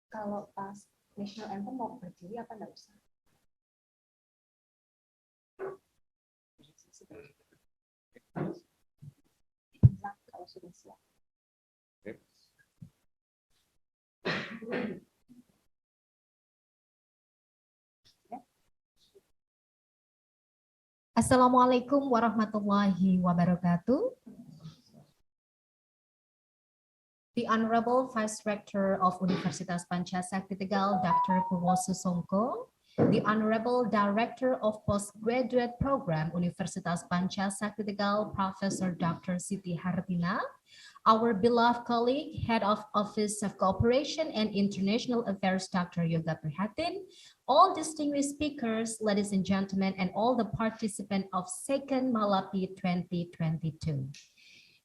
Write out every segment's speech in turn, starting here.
Kalau pas National Anthem mau berdiri apa enggak usah? Kalau sudah siap. Assalamualaikum warahmatullahi wabarakatuh. The Honorable Vice Rector of Universitas Pancasakti Tegal, Dr. Purwoso Songko, the Honorable Director of Postgraduate Program Universitas Pancasakti Tegal, Professor Dr. Siti Hartina, our beloved colleague, Head of Office of Cooperation and International Affairs, Dr. Yoga Prihatin, all distinguished speakers, ladies and gentlemen, and all the participants of second MALAPY 2022.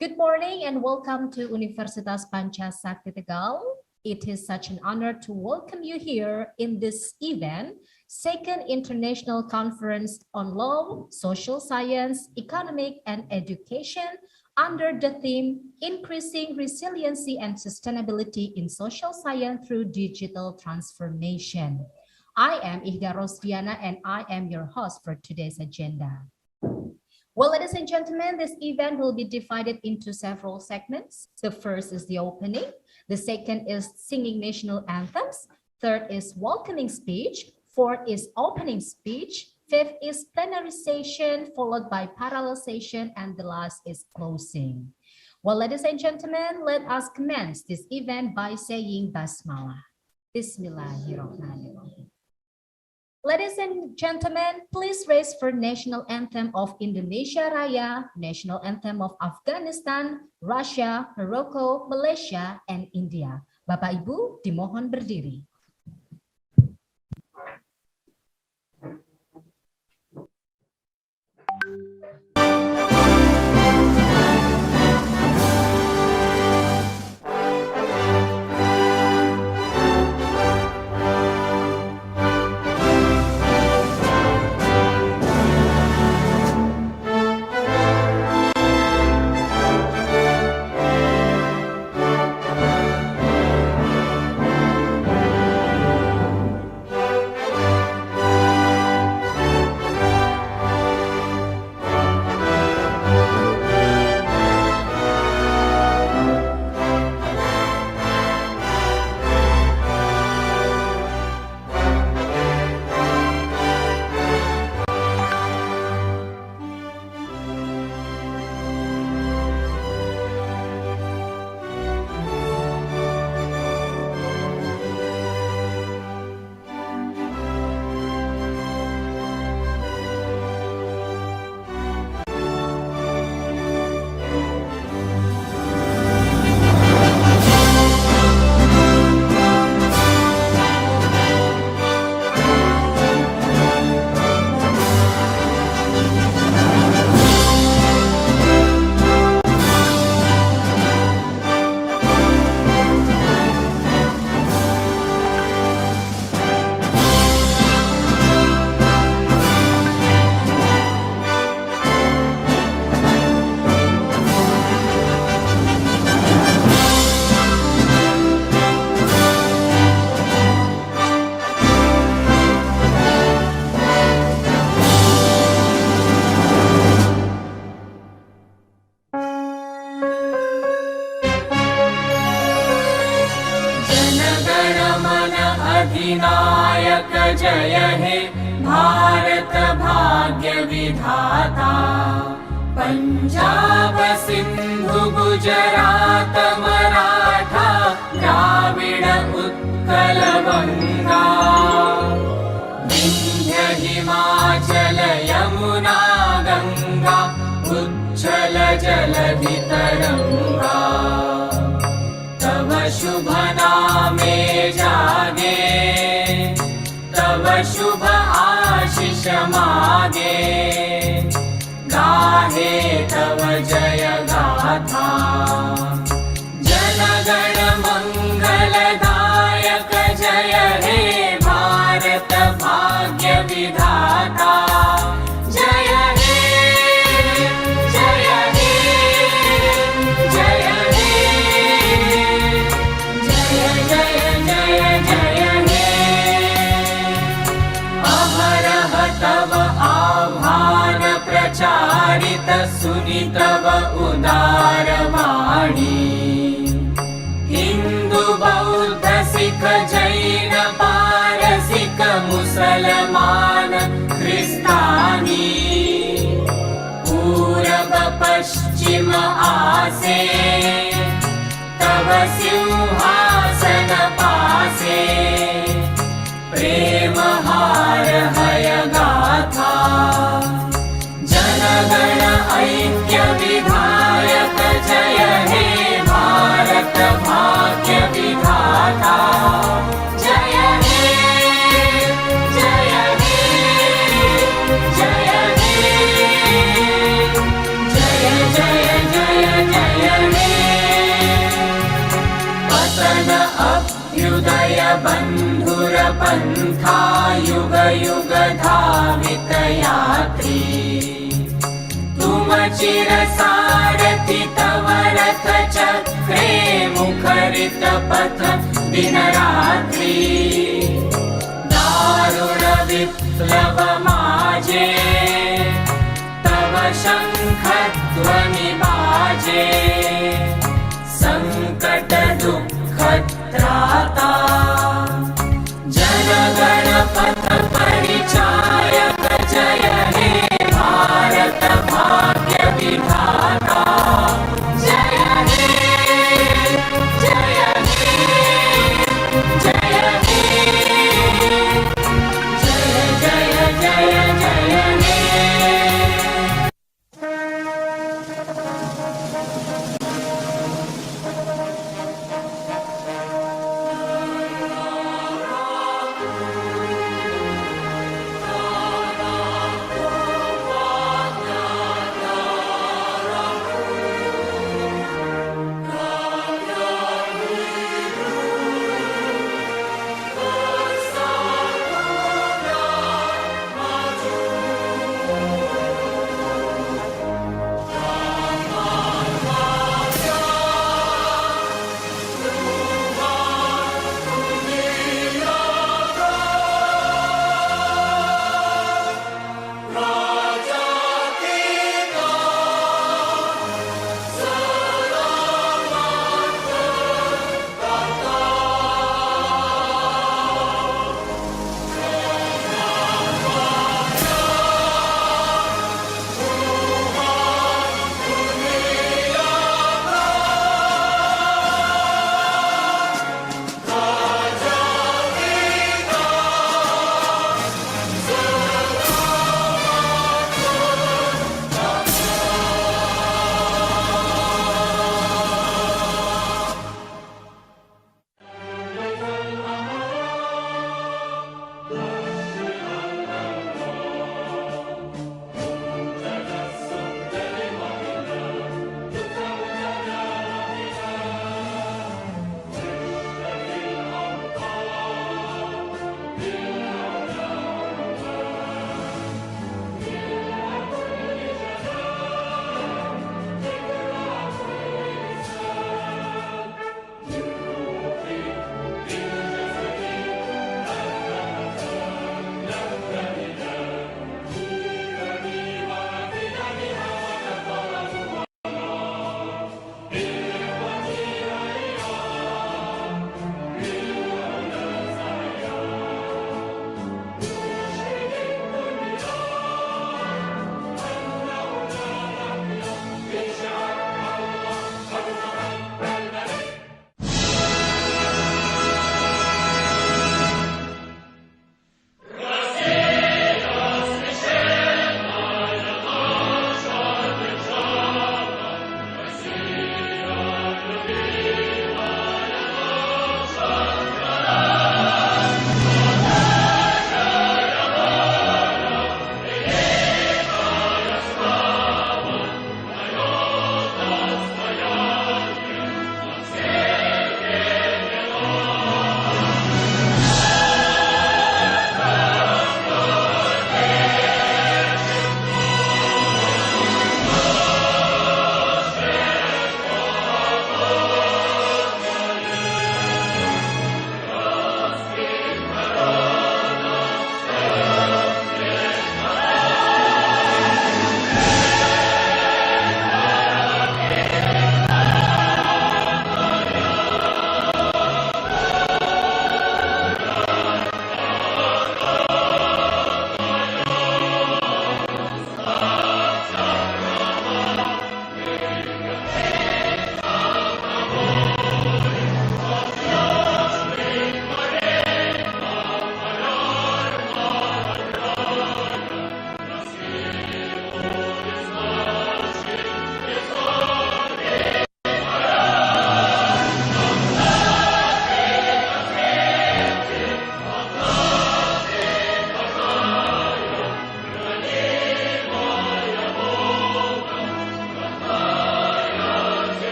Good morning and welcome to Universitas Pancasakti Tegal. It is such an honor to welcome you here in this event, second International Conference on Law, Social Science, Economic and Education under the theme Increasing Resiliency and Sustainability in Social Science through Digital Transformation. I am Ihda Rosdiana and I am your host for today's agenda. Well, ladies and gentlemen, this event will be divided into several segments. The first is the opening. The second is singing national anthems. Third is welcoming speech. Fourth is opening speech. Fifth is plenary session, followed by parallel session, and the last is closing. Well, ladies and gentlemen, let us commence this event by saying Basmalah. Bismillahirrahmanirrahim. Ladies and gentlemen, please raise for National Anthem of Indonesia Raya, National Anthem of Afghanistan, Russia, Morocco, Malaysia, and India. Bapak Ibu, dimohon berdiri. अधिनायक जय हे भारत भाग्य विधाता पंजाब सिंधु गुजरात मराठा द्राविड उत्कल बंगा विंध्य हिमाचल यमुना गंगा उच्छल जलधि तरंगा तव शुभ नामे जागे तव शुभ आशीष मागे गाहे तव जय गाथा जन गण मंगलदायक जय हे भारत भाग्य विधाता जय हे जय हे जय हे जय जय जय जय सुनि तव उदारवाणी हिन्दू बौद्ध सिख जैन पारसिक मुसलमान ख्रिस्तानी पूरब पश्चिम आसे तव सिंहासन पासे प्रेम हार हय गाथा जनगण ऐक्य विधायक जय हे भारत भाग्य विधाता जय हे जय हे जय हे जय जय जय जय हे पतन अभ्युदय बन्धुर पन्था युग युग धावित यात्री तुम चिर सारथि तव रथ चक्रे मुखरित पथ दिन रात्रि दारुण विप्लव माजे तव शंख ध्वनि बाजे संकट दुःख त्राता जनगण पथ परिचायक जय हे भारत भाग्य विधाता जय हे जय हे जय हे जय जय जय जय हे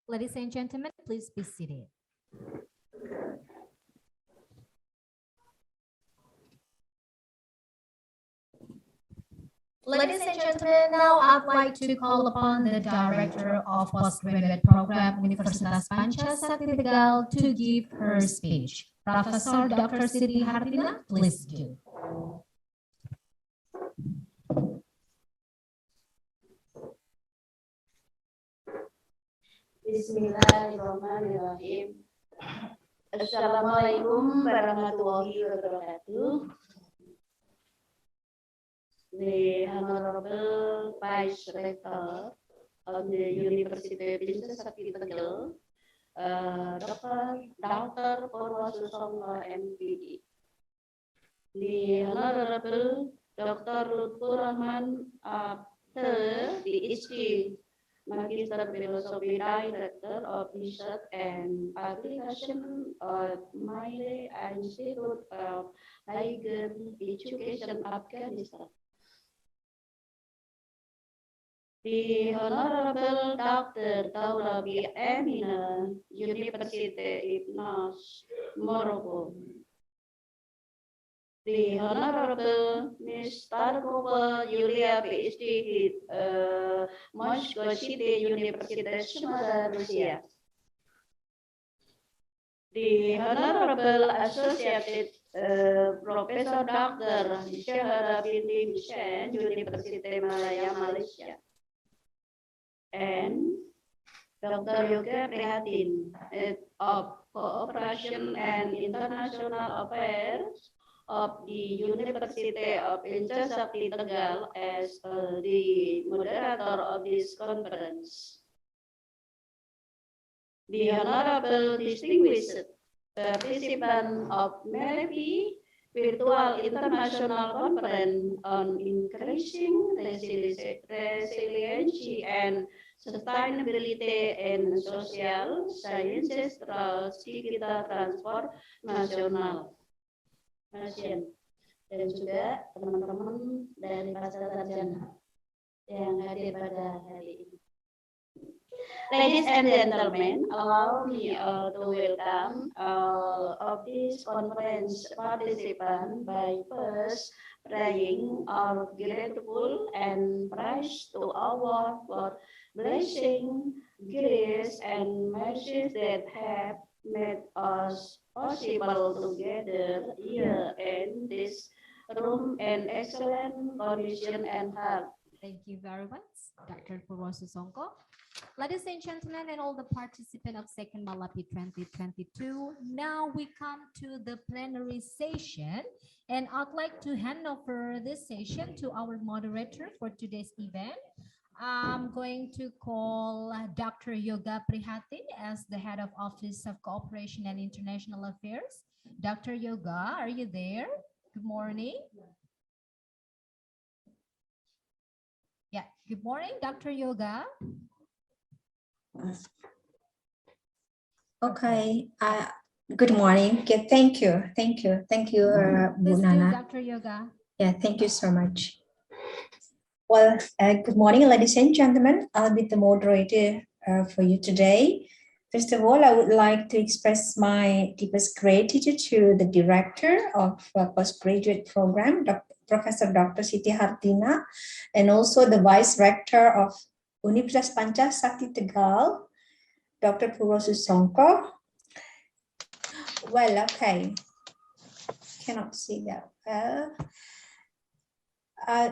Ladies and gentlemen, please be seated. Ladies and gentlemen, now I'd like to call upon the Director of Postgraduate Program Universitas Pancasakti Tegal to give her speech. Professor Dr. Siti Hartina, please do. Bismillahirrahmanirrahim. Assalamualaikum warahmatullahi wabarakatuh. The Honorable Vice Rector of the University of Pancasakti Tegal, Dr. Purwosusongko MPD. The Honorable Dr. Lutfurrahman Aftab, PhD, Magister Philosophy Director of Research and Application of Mili Institute of Higher Education, Afghanistan. The Honorable Dr. Taurabi Amina, University of Morocco. The Honorable Ms. Tarkova Yulia, PhD, Moscow City University, Sumatera, Russia. The Honorable Associated Professor Dr. Syahra binti Hussein, University Malaya, Malaysia. And Dr. Yoga Prihatin of Cooperation and International Affairs of the University of Pancasakti Tegal as the moderator of this conference. The Honorable Distinguished Participant of MALAPY Virtual International Conference on Increasing Resiliency and Sustainability in Social Sciences Digital Transformational. Dan juga teman-teman dari pasar sarjana yang hadir pada hari ini. Ladies and gentlemen, allow me to welcome all of this conference participants by first praying our grateful and praise to Allah for blessing, grace, and mercy that have made us possible to gather here in this room in excellent condition and health. Thank you very much, Dr. Purwosusongko. Ladies and gentlemen, and all the participants of Second MALAPY 2022, now we come to the plenary session, and I'd like to hand over this session to our moderator for today's event. I'm going to call Dr. Yoga Prihatin as the head of Office of Cooperation and International Affairs. Dr. Yoga, are you there? Good morning. Yeah, good morning, Dr. Yoga. Okay. Good morning. Okay, thank you, Bu Nana. Dr. Yoga. Yeah, thank you so much. Well, good morning, ladies and gentlemen. I'll be the moderator for you today. First of all, I would like to express my deepest gratitude to the director of postgraduate program, Professor Dr. Siti Hartina, and also the vice rector of Universitas Pancasakti Tegal, Dr. Purwosusongko. Well, okay. Cannot see that.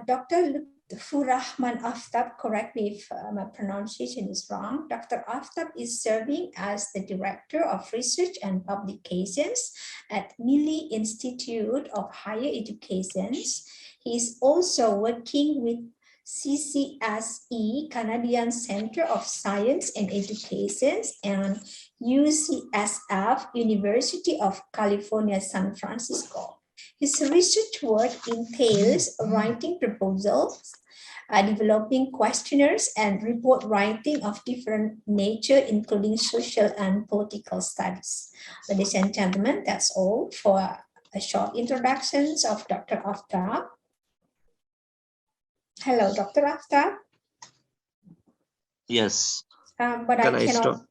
Dr. Lutfurrahman Aftab, correct me if my pronunciation is wrong. Dr. Aftab is serving as the Director of Research and Publications at Mili Institute of Higher Education. He is also working with CCSE, Canadian Center of Science and Education, and UCSF, University of California, San Francisco. His research work entails writing proposals, developing questionnaires, and report writing of different nature, including social and political studies. Ladies and gentlemen, that's all for a short introductions of Dr. Aftab. Hello, Dr. Aftab. Yes. But Can I I cannot. start?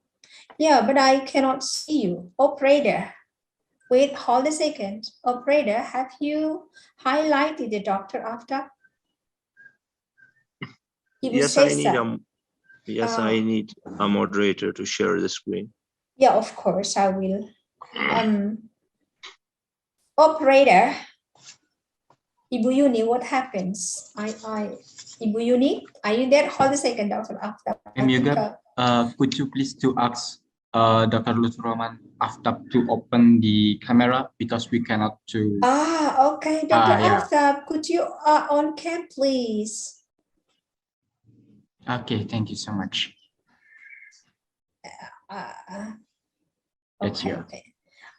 Yeah, but I cannot see you. Operator. Wait, hold a second. Operator, have you highlighted the Dr. Aftab? He will Yes, say I need so. I need a moderator to share the screen. Yeah, of course, I will. Operator, Ibu Yuni, what happens? Ibu Yuni, are you there? Hold a second, Dr. Aftab. Could you please to ask Dr. Lutfurrahman Aftab to open the camera because we cannot to. Okay, Dr. Yeah. Aftab, could you on cam, please? Okay, thank you so much. That's you. Okay.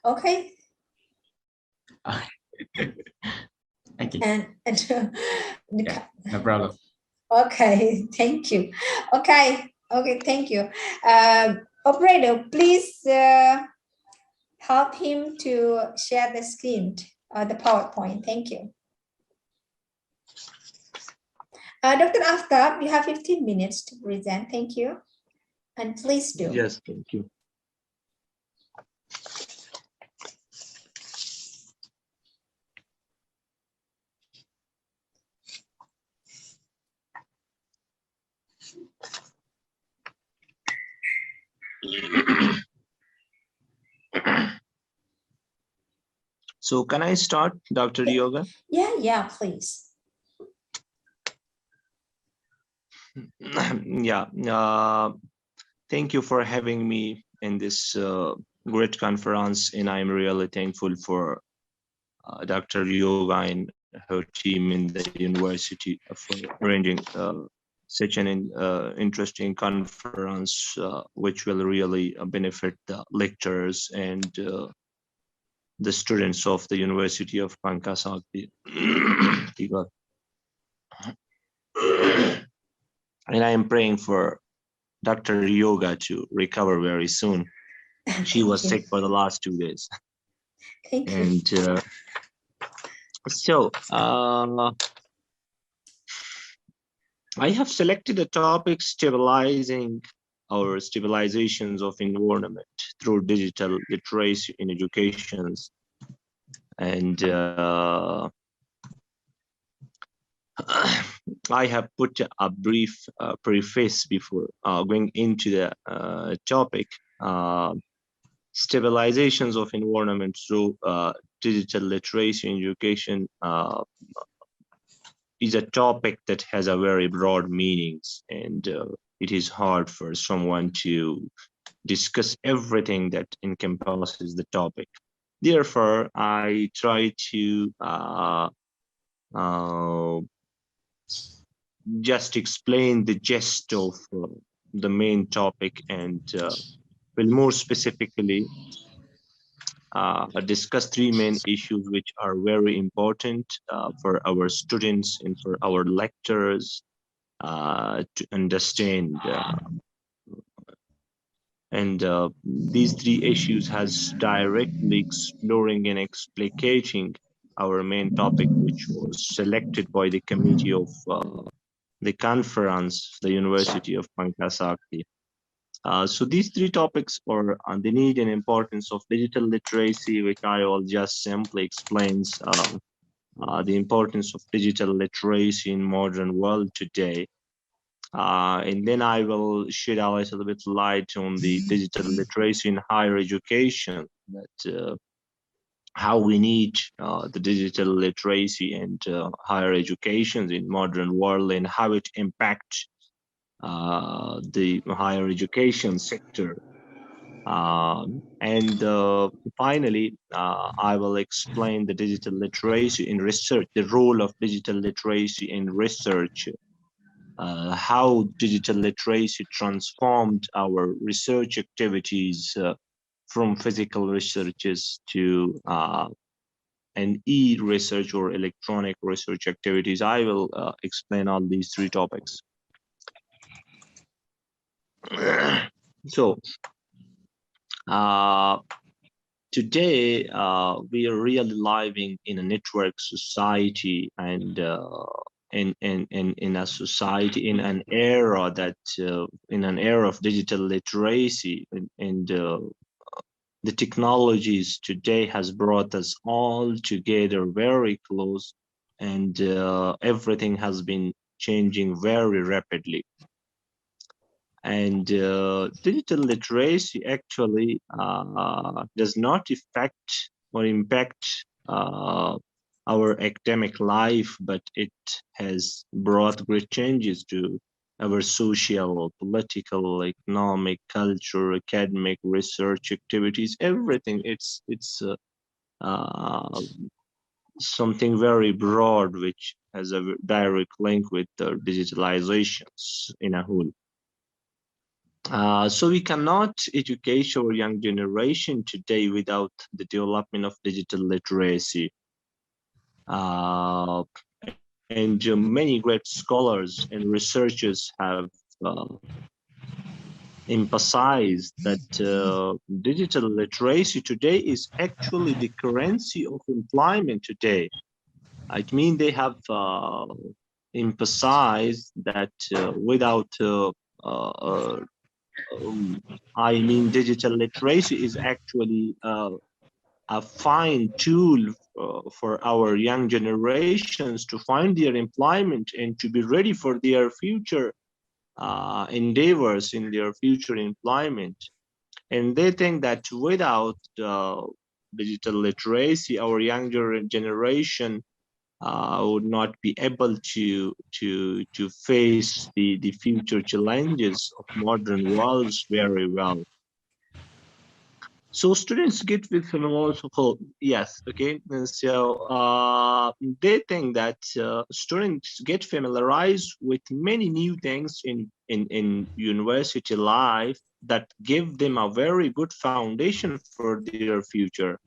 Okay. And Yeah, no problem. okay, thank you. Okay, thank you. Operator, please help him to share the screen, the PowerPoint. Thank you. Dr. Aftab, you have 15 minutes to present. Thank you. And please do. Yes, thank you. So can I start, Dr. Yoga? Yeah, please. Yeah, thank you for having me in this great conference, and I'm really thankful for Dr. Yoga and her team in the university for arranging such an interesting conference, which will really benefit the lecturers and the students of the University of Pankasakti. And I am praying for Dr. Yoga to recover very soon. She was sick for the last 2 days. Thank you. And so I have selected a topic stabilizing our stabilizations of environment through digital literacy in educations. And I have put a brief preface before going into the topic. Stabilizations of environment through digital literacy in education is a topic that has a very broad meanings, and it is hard for someone to discuss everything that encompasses the topic. Therefore, I try to just explain the gist of the main topic, and will more specifically discuss 3 main issues which are very important for our students and for our lecturers to understand. And these 3 issues has directly exploring and explicating our main topic, which was selected by the committee of the conference, the University of Pankasakti. So these 3 topics are on the need and importance of digital literacy, which I will just simply explains the importance of digital literacy in modern world today. And then I will shed a little bit light on the digital literacy in higher education that how we need the digital literacy and higher education in modern world, and how it impacts the higher education sector. And finally, I will explain the digital literacy in research, the role of digital literacy in research, how digital literacy transformed our research activities from physical researches to an e-research or electronic research activities. I will explain all these three topics. So, today, we are really living in a network society, and in a society, in an era that in an era of digital literacy, and the technologies today has brought us all together very close, and everything has been changing very rapidly. And digital literacy actually does not affect or impact our academic life, but it has brought great changes to our social, political, economic, culture, academic, research activities, everything. It's something very broad, which has a direct link with the digitalizations in a whole. So we cannot educate our young generation today without the development of digital literacy. And many great scholars and researchers have emphasized that digital literacy today is actually the currency of employment today. I mean, they have emphasized that without I mean, digital literacy is actually a fine tool for our young generations to find their employment and to be ready for their future endeavors in their future employment. And they think that without digital literacy, our younger generation would not be able to face the future challenges of modern worlds very well. So students get with philosophical, yes, okay. And so they think that students get familiarized with many new things in university life that give them a very good foundation for their future.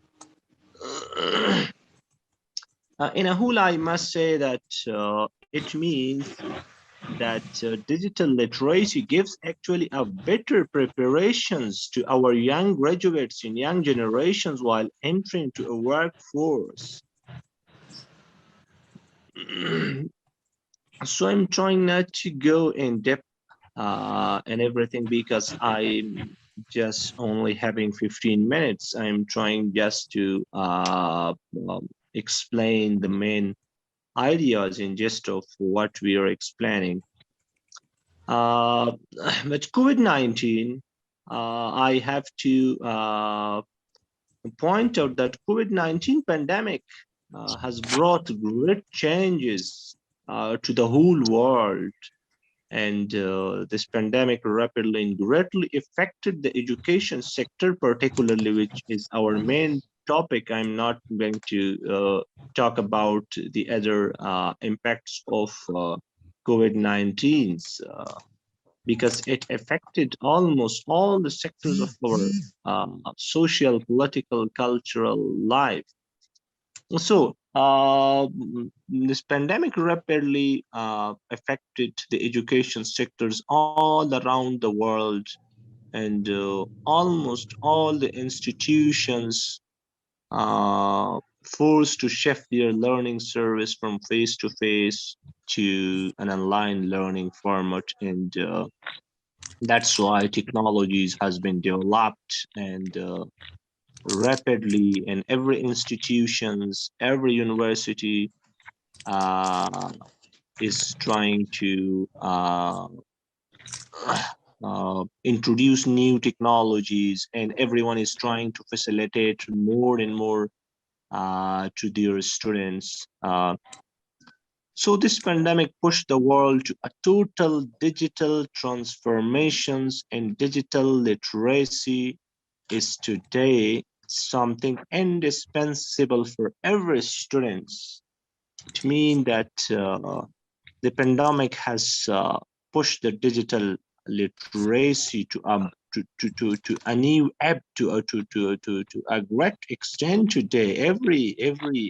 In a whole, I must say that it means that digital literacy gives actually a better preparations to our young graduates in young generations while entering to a workforce. So I'm trying not to go in depth and everything, because I'm just only having 15 minutes. I'm trying just to explain the main ideas in gist of what we are explaining. But COVID-19, I have to point out that COVID-19 pandemic has brought great changes to the whole world. And this pandemic rapidly and greatly affected the education sector, particularly, which is our main topic. I'm not going to talk about the other impacts of COVID-19, because it affected almost all the sectors of our social, political, cultural life. So this pandemic rapidly affected the education sectors all around the world, and almost all the institutions forced to shift their learning service from face-to-face to an online learning format. And that's why technologies has been developed and rapidly, and every institutions, every university is trying to introduce new technologies, and everyone is trying to facilitate more and more to their students. So this pandemic pushed the world to a total digital transformations, and digital literacy is today something indispensable for every student. It means that the pandemic has pushed the digital literacy to a new app to a great extent today. Every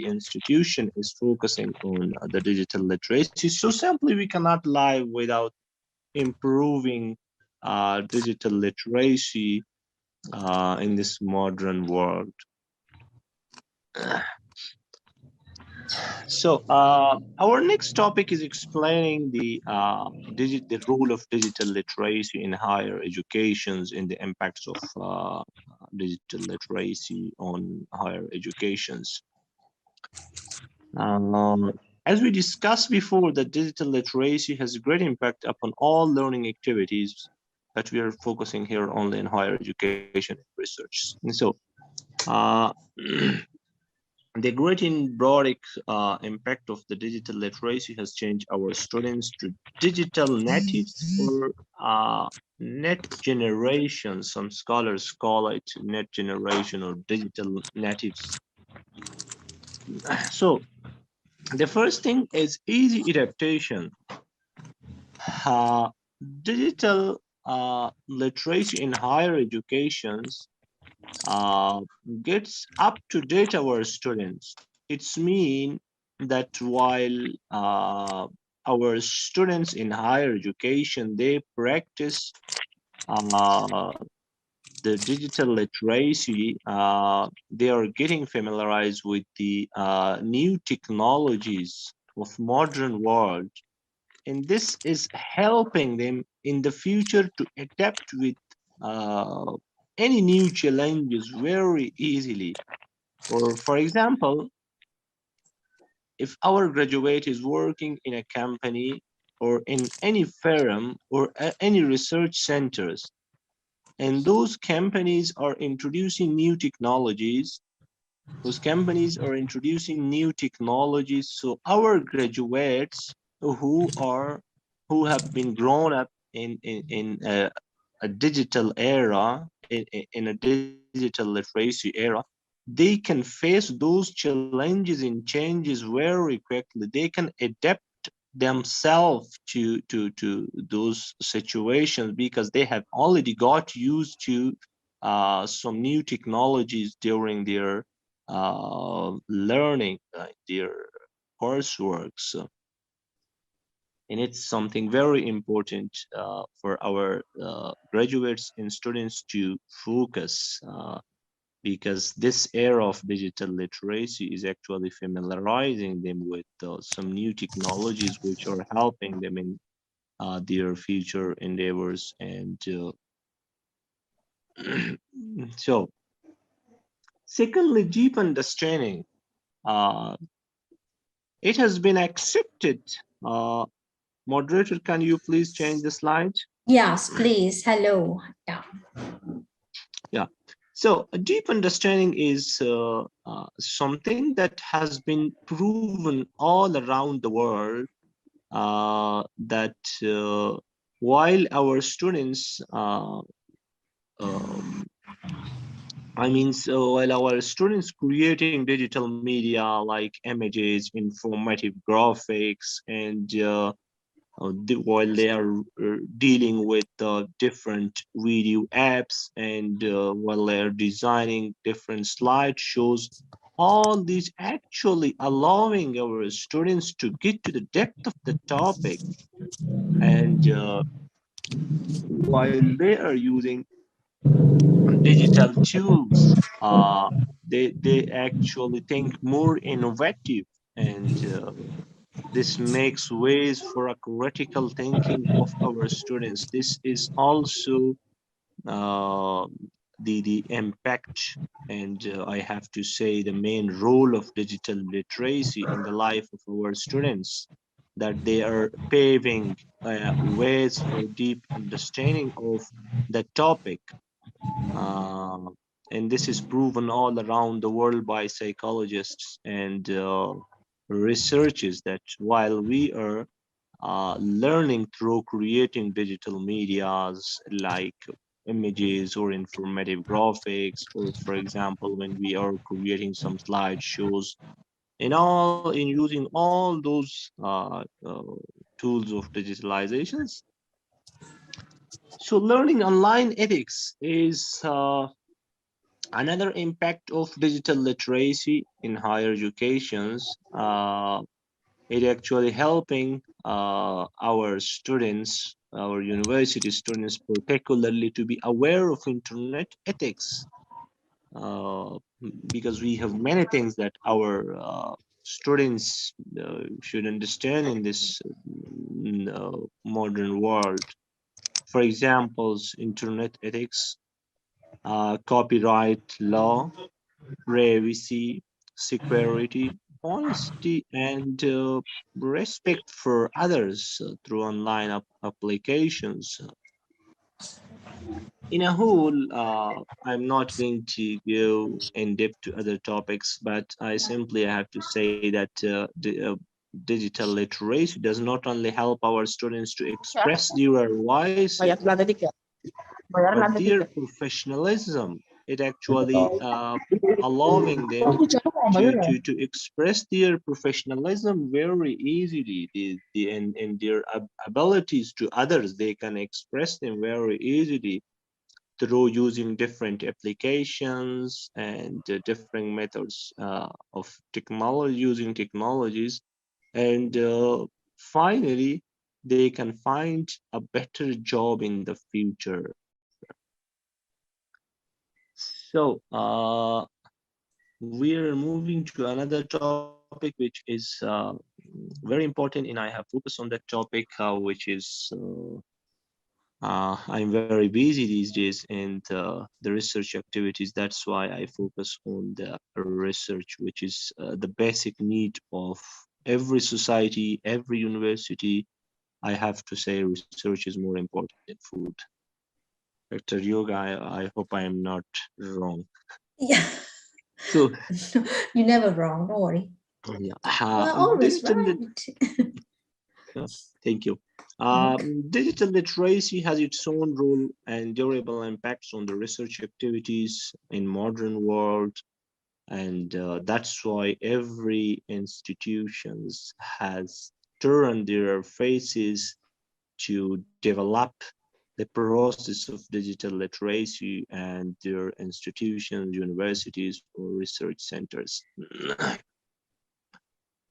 institution is focusing on the digital literacy. So simply we cannot live without improving digital literacy in this modern world. So our next topic is explaining the role of digital literacy in higher educations and the impacts of digital literacy on higher educations. As we discussed before, that digital literacy has a great impact upon all learning activities, but we are focusing here only in higher education and research. And so the great and broad impact of the digital literacy has changed our students to digital natives or net generation. Some scholars call it net generation or digital natives. So the first thing is easy adaptation. Digital literacy in higher educations gets up to date our students. It's mean that while our students in higher education, they practice the digital literacy, they are getting familiarized with the new technologies of modern world. And this is helping them in the future to adapt with uh, any new challenges very easily. Or for example, if our graduate is working in a company or in any firm or any research centers, and those companies are introducing new technologies, so our graduates who have been grown up in a digital era, in a digital literacy era, they can face those challenges and changes very quickly. They can adapt themselves to those situations because they have already got used to some new technologies during their learning, their coursework. So, and it's something very important for our graduates and students to focus, because this era of digital literacy is actually familiarizing them with some new technologies which are helping them in their future endeavors. And so secondly, deep understanding. It has been accepted. Moderator, can you please change the slide? Yes, please. Hello. Yeah. Yeah. So a deep understanding is something that has been proven all around the world, that while our students, while our students creating digital media like images, informative graphics, and while they are dealing with different video apps, and while they're designing different slideshows, all these actually allowing our students to get to the depth of the topic. And while they are using digital tools, they actually think more innovative, and this makes ways for a critical thinking of our students. This is also uh, the impact, and I have to say the main role of digital literacy in the life of our students, that they are paving ways for deep understanding of the topic. and this is proven all around the world by psychologists and researchers, that while we are learning through creating digital medias like images or informative graphics, or for example, when we are creating some slideshows, in using all those tools of digitalizations. So learning online ethics is another impact of digital literacy in higher educations. It actually helping our students, our university students particularly, to be aware of internet ethics, uh, because we have many things that our students should understand in this modern world. For examples, internet ethics, copyright law, privacy, security, honesty, and respect for others through online applications. In a whole, I'm not going to go in depth to other topics, but I simply have to say that digital literacy does not only help our students to express their voice, but their professionalism. It actually allowing them to express their professionalism very easily. And their abilities to others, they can express them very easily through using different applications and different methods of technology, using technologies. And finally, they can find a better job in the future. So we're moving to another topic, which is very important, and I have focused on that topic, which is I'm very busy these days in the research activities. That's why I focus on the research, which is the basic need of every society, every university. I have to say research is more important than food. Dr. Yoga, I hope I am not wrong. Yeah. So You're never wrong, don't worry. yeah, You're always digital right. thank you. Digital literacy has its own role and durable impacts on the research activities in modern world, and that's why every institutions has turned their faces to develop the process of digital literacy, and their institutions, universities, or research centers.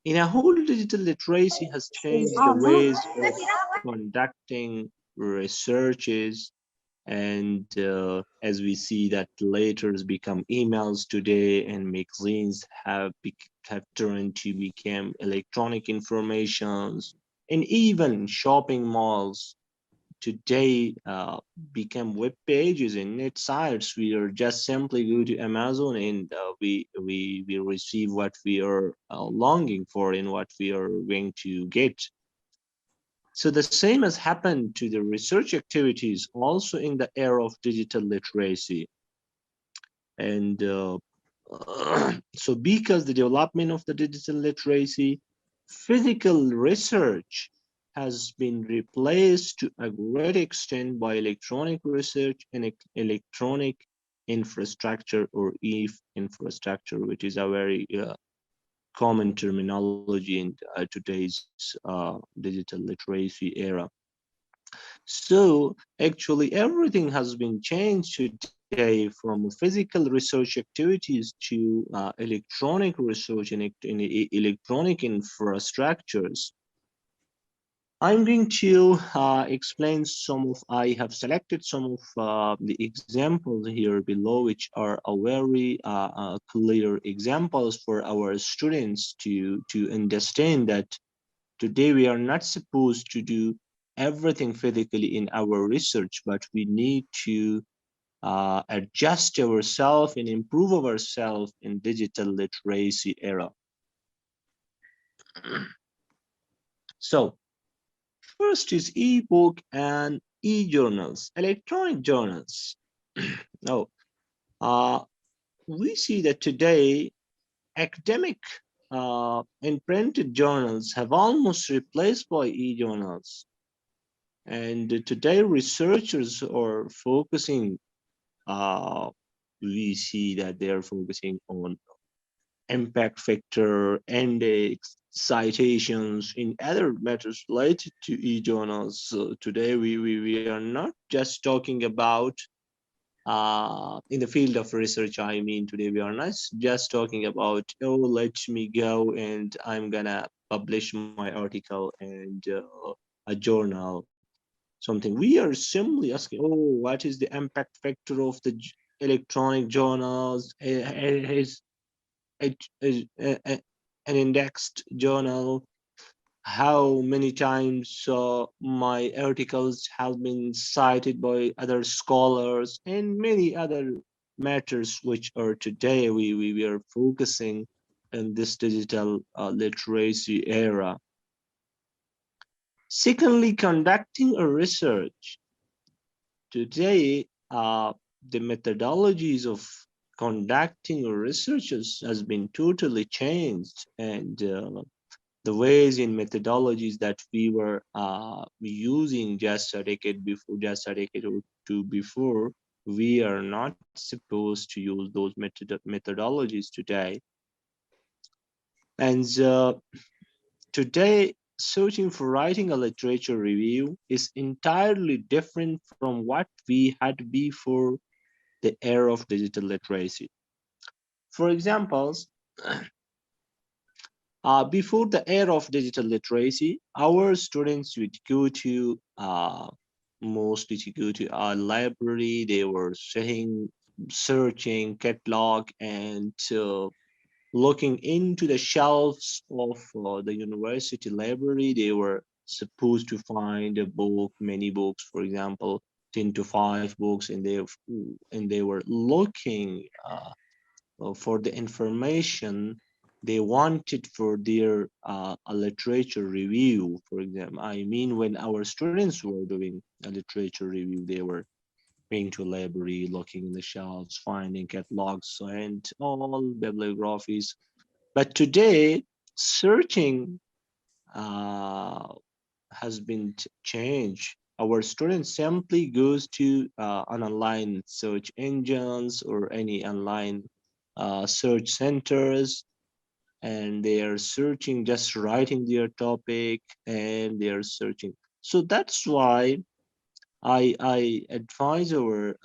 In a whole, digital literacy has changed the ways of conducting researches, and as we see that letters become emails today, and magazines have turned to become electronic informations, and even shopping malls today become web pages and net sites. We are just simply go to Amazon, and we receive what we are longing for and what we are going to get. So the same has happened to the research activities also in the era of digital literacy. And so because the development of the digital literacy, physical research has been replaced to a great extent by electronic research and electronic infrastructure, or EIF infrastructure, which is a very common terminology in today's digital literacy era. So actually everything has been changed today, from physical research activities to electronic research and electronic infrastructures. I'm going to explain some of, I have selected some of the examples here below, which are a very clear examples for our students to understand that today we are not supposed to do everything physically in our research, but we need to adjust ourselves and improve ourselves in digital literacy era. So first is ebook and e-journals, electronic journals. Now, we see that today academic and printed journals have almost replaced by e-journals. And today researchers are focusing, we see that they are focusing on impact factor, index, citations, in other matters related to e-journals. So today we are not just talking about in the field of research. I mean, today we are not just talking about, oh, let me go and I'm gonna publish my article and a journal, something. We are simply asking, oh, what is the impact factor of the electronic journals? Is an indexed journal? How many times my articles have been cited by other scholars, and many other matters which are today we are focusing in this digital literacy era. Secondly, conducting a research. Today, the methodologies of conducting research has been totally changed, and the ways in methodologies that we were using just a decade before, just a decade or two before, we are not supposed to use those methodologies today. And today, searching for writing a literature review is entirely different from what we had before the era of digital literacy. For examples, before the era of digital literacy, our students would go to mostly to go to a library. They were sitting, searching catalog, and looking into the shelves of the university library. They were supposed to find a book, many books, for example, 10 to 5 books, and they were looking for the information they wanted for their a literature review, for example. I mean, when our students were doing a literature review, they were going to a library, looking in the shelves, finding catalogs and all bibliographies. But today, searching has been changed. Our students simply goes to an online search engines or any online search centers, and they are searching, just writing their topic, and they are searching. So that's why I advise our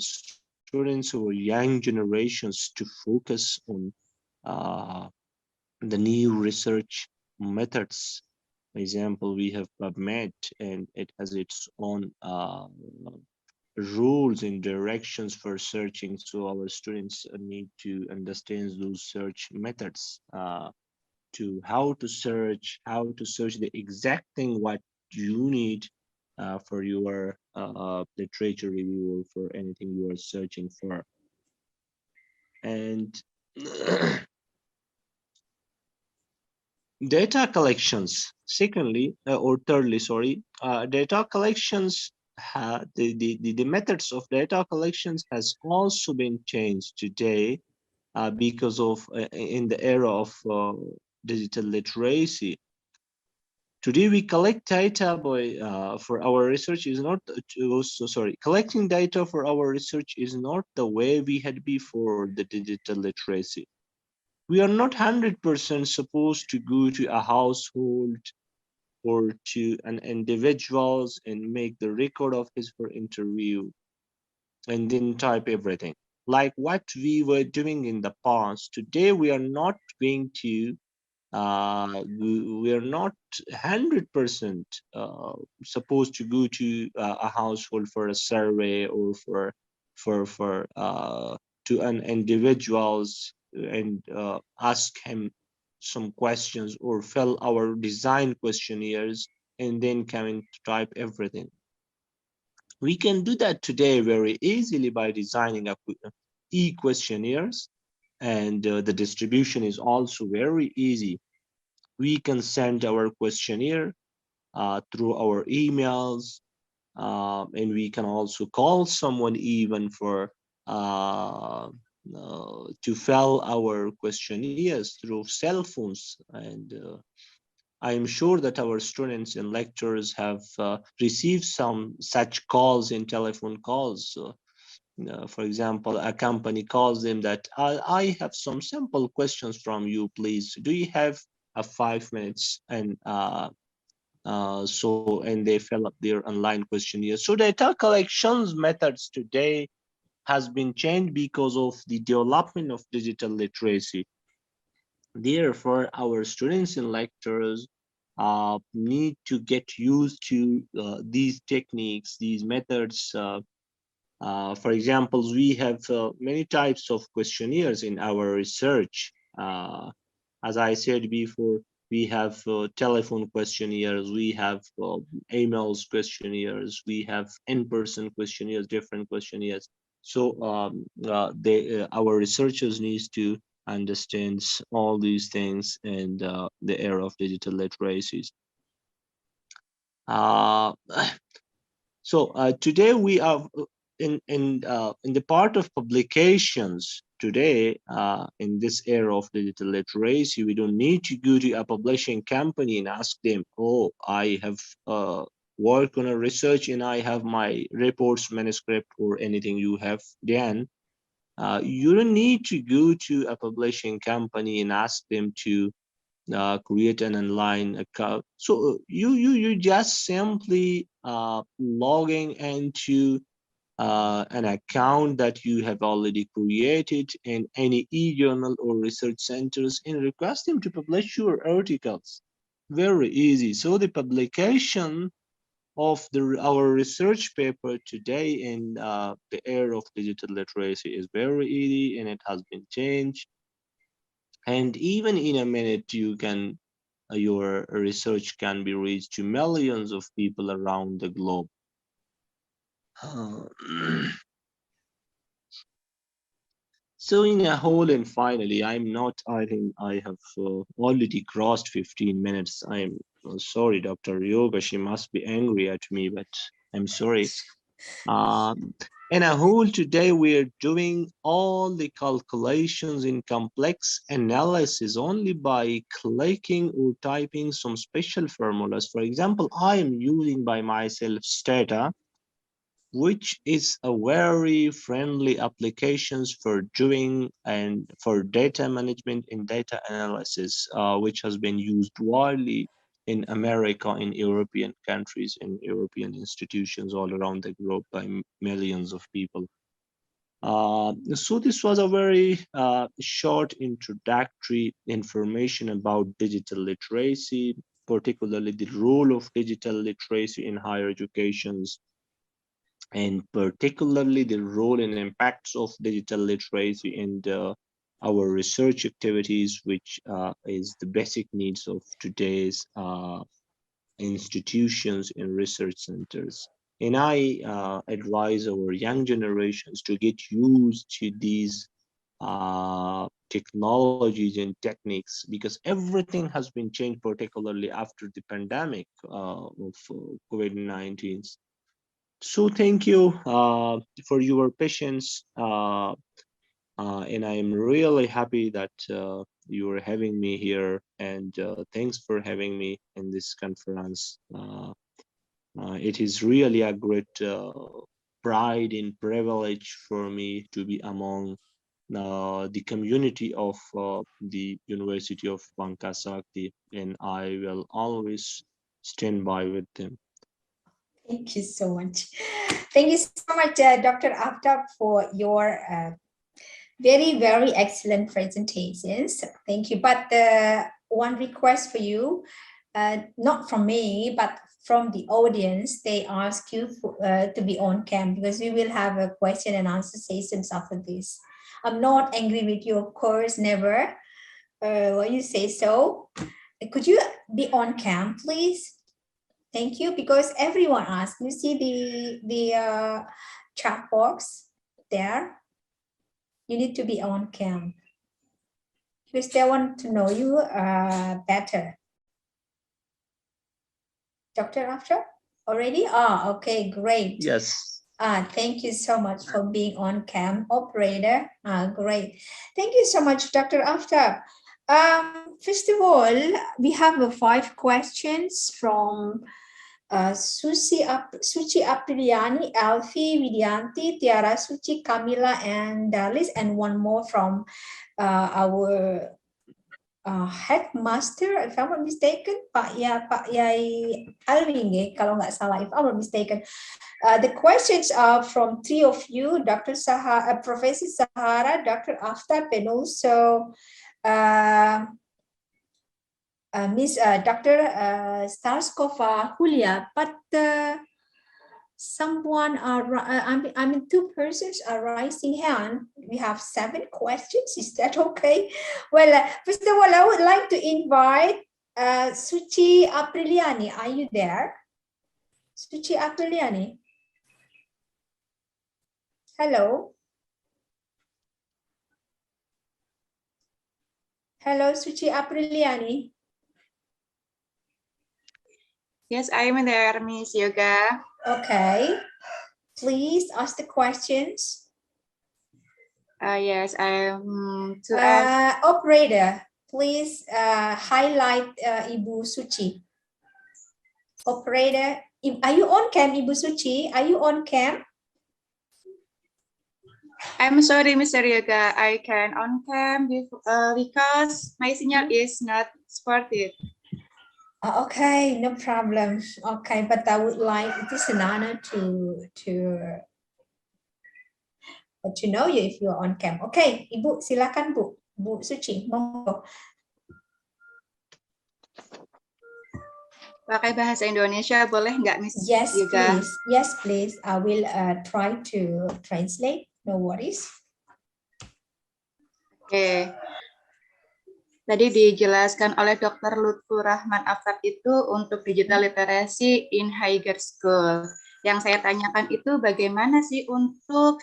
students or young generations to focus on uh, the new research methods. For example, we have PubMed, and it has its own rules and directions for searching. So our students need to understand those search methods, to how to search the exact thing what you need for your literature review or for anything you are searching for. And data collections, secondly, or thirdly, sorry, data collections, the methods of data collections has also been changed today because of in the era of digital literacy. Today we collect data by for our research is not collecting data for our research is not the way we had before the digital literacy. We are not 100% supposed to go to a household or to an individuals and make the record of his or interview and then type everything like what we were doing in the past. Today we are not going to we are not 100% supposed to go to a household for a survey or for to an individuals and ask him some questions or fill our design questionnaires and then coming to type everything. We can do that today very easily by designing e-questionnaires, and the distribution is also very easy. We can send our questionnaire through our emails, and we can also call someone even for to fill our questionnaires through cell phones. And I am sure that our students and lecturers have received some such calls and telephone calls. For example, a company calls them that I have some simple questions from you, please. Do you have 5 minutes? And and they fill up their online questionnaire. So data collections methods today has been changed because of the development of digital literacy. Therefore, our students and lecturers need to get used to these techniques, these methods. For example, we have many types of questionnaires in our research. As I said before, we have telephone questionnaires, we have emails questionnaires, we have in-person questionnaires, different questionnaires. So our researchers need to understand all these things in the era of digital literacies. Today we are in the part of publications. Today, in this era of digital literacy, we don't need to go to a publishing company and ask them, oh, I have worked on a research and I have my reports, manuscript, or anything you have done. You don't need to go to a publishing company and ask them to create an online account. So you just simply logging into an account that you have already created in any e-journal or research centers and request them to publish your articles. Very easy. So the publication of our research paper today in the era of digital literacy is very easy, and it has been changed. And even in a minute, you can your research can be reached to millions of people around the globe. So in a whole, and finally, I think I have already crossed 15 minutes. I'm sorry, Dr. Yoga, she must be angry at me, but I'm sorry. In a whole, today we are doing all the calculations in complex analysis only by clicking or typing some special formulas. For example, I am using by myself Stata, which is a very friendly applications for doing and for data management and data analysis, which has been used widely in America, in European countries, in European institutions all around the globe by millions of people. So this was a very short introductory information about digital literacy, particularly the role of digital literacy in higher educations, and particularly the role and impacts of digital literacy in our research activities, which is the basic needs of today's institutions and research centers. And I advise our young generations to get used to these technologies and techniques, because everything has been changed, particularly after the pandemic of COVID-19. So thank you for your patience, and I am really happy that you are having me here, and thanks for having me in this conference. It is really a great pride and privilege for me to be among the community of the University of Bangka Sakti, and I will always stand by with them. Thank you so much. Thank you so much, Dr. Aftab, for your very, very excellent presentations. Thank you. But one request for you, not from me, but from the audience, they ask you to be on cam, because we will have a question and answer sessions after this. I'm not angry with you, of course, never. When you say so, could you be on cam, please? Thank you, because everyone asked. You see the chat box there. You need to be on cam because they want to know you better. Dr. Aftab, already? Okay, great. Yes. Thank you so much for being on cam, operator. Great. Thank you so much, Dr. Aftab. First of all, we have 5 questions from Suci Apriliani, Alfie, Vidyanti, Tiara Suci, Camila, and Dalis, and one more from our headmaster, if I'm not mistaken, Pak Yai Alwinge, kalau nggak salah, if I'm not mistaken. The questions are from 3 of you, Dr. Sahara, Professor Sahara, Dr. Aftab, and also Miss Dr. Starskova Julia, but someone I mean 2 persons are raising hand. We have 7 questions. Is that okay? Well, first of all, I would like to invite Suci Apriliani. Are you there? Suci Apriliani. Hello. Hello, Suci Apriliani. Yes, I'm there, Miss Yoga. Okay. Please ask the questions. Yes, I'm to ask. Operator, please highlight Ibu Suci. Operator, are you on cam, Ibu Suci? Are you on cam? I'm sorry, Mr. Yoga. I can on cam because my signal is not supported. Okay, no problem. Okay, but I would like, it is an honor to know you if you're on cam. Okay, Ibu, silakan Bu Suci, monggo. Pakai bahasa Indonesia boleh nggak, Miss Yes, Yoga? please. Yes, please. I will try to translate. No worries. Oke. Tadi dijelaskan oleh Dr. Lutfurrahman Aftab itu untuk digital literacy in higher school. Yang saya tanyakan itu bagaimana sih untuk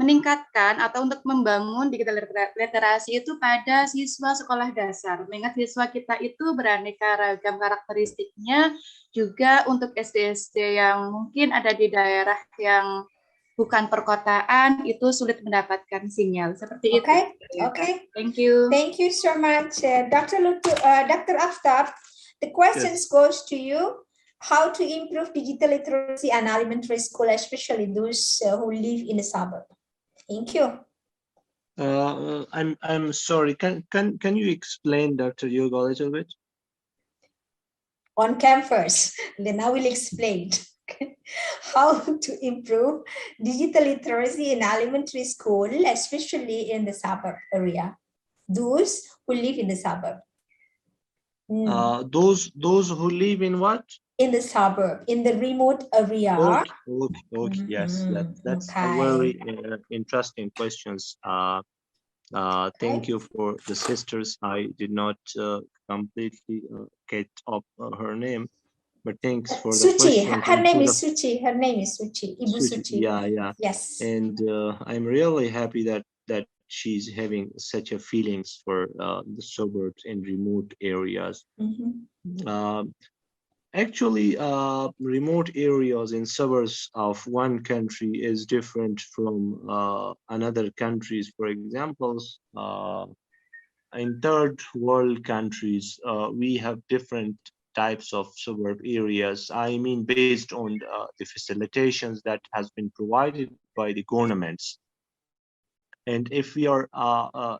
meningkatkan atau untuk membangun digital literasi itu pada siswa sekolah dasar. Mengingat siswa kita itu beraneka ragam karakteristiknya, juga untuk SD-SD yang mungkin ada di daerah yang bukan perkotaan, itu sulit mendapatkan sinyal. Seperti itu. Okay. Thank you. Thank you so much, Dr. Aftab. The questions goes to you. How to improve digital literacy and elementary school, especially those who live in the suburb. Thank you. I'm sorry. Can you explain, Dr. Yoga, a little bit? On cam first, then I will explain how to improve digital literacy in elementary school, especially in the suburb area. Those who live in the suburb. Those who live in what? In the suburb, in the remote area. Okay. Yes, that's a very interesting questions. Thank you for the sisters. I did not completely get up her name, but thanks for the Suci. question. Her name is Suci. Her name is Suci. Ibu Suci. Yeah. Yes. And I'm really happy that she's having such a feelings for the suburbs and remote areas. Actually, remote areas in suburbs of one country is different from another countries. For example, in third world countries, we have different types of suburb areas. I mean, based on the facilitations that has been provided by the governments. And if we are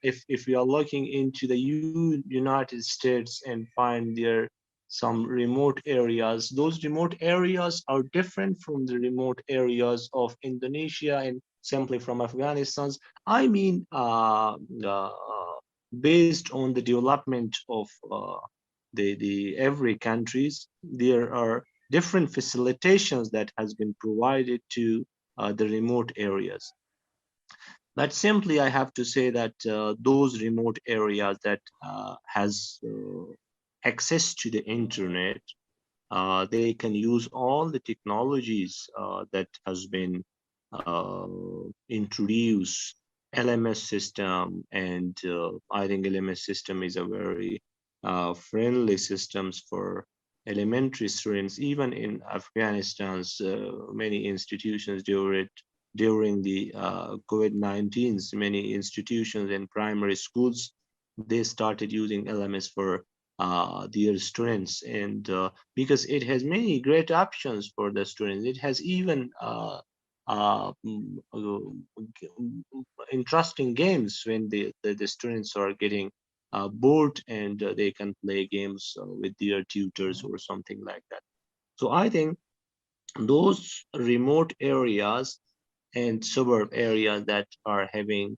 if we are looking into the United States and find there some remote areas, those remote areas are different from the remote areas of Indonesia and simply from Afghanistan. I mean, based on the development of the every countries, there are different facilitations that has been provided to the remote areas. But simply, I have to say that those remote areas that has access to the internet, they can use all the technologies that has been introduced, LMS system, and I think LMS system is a very friendly systems for elementary students, even in Afghanistan's many institutions during the COVID-19, many institutions and primary schools, they started using LMS for their students, and because it has many great options for the students. It has even interesting games when the students are getting bored, and they can play games with their tutors or something like that. So I think those remote areas and suburb areas that are having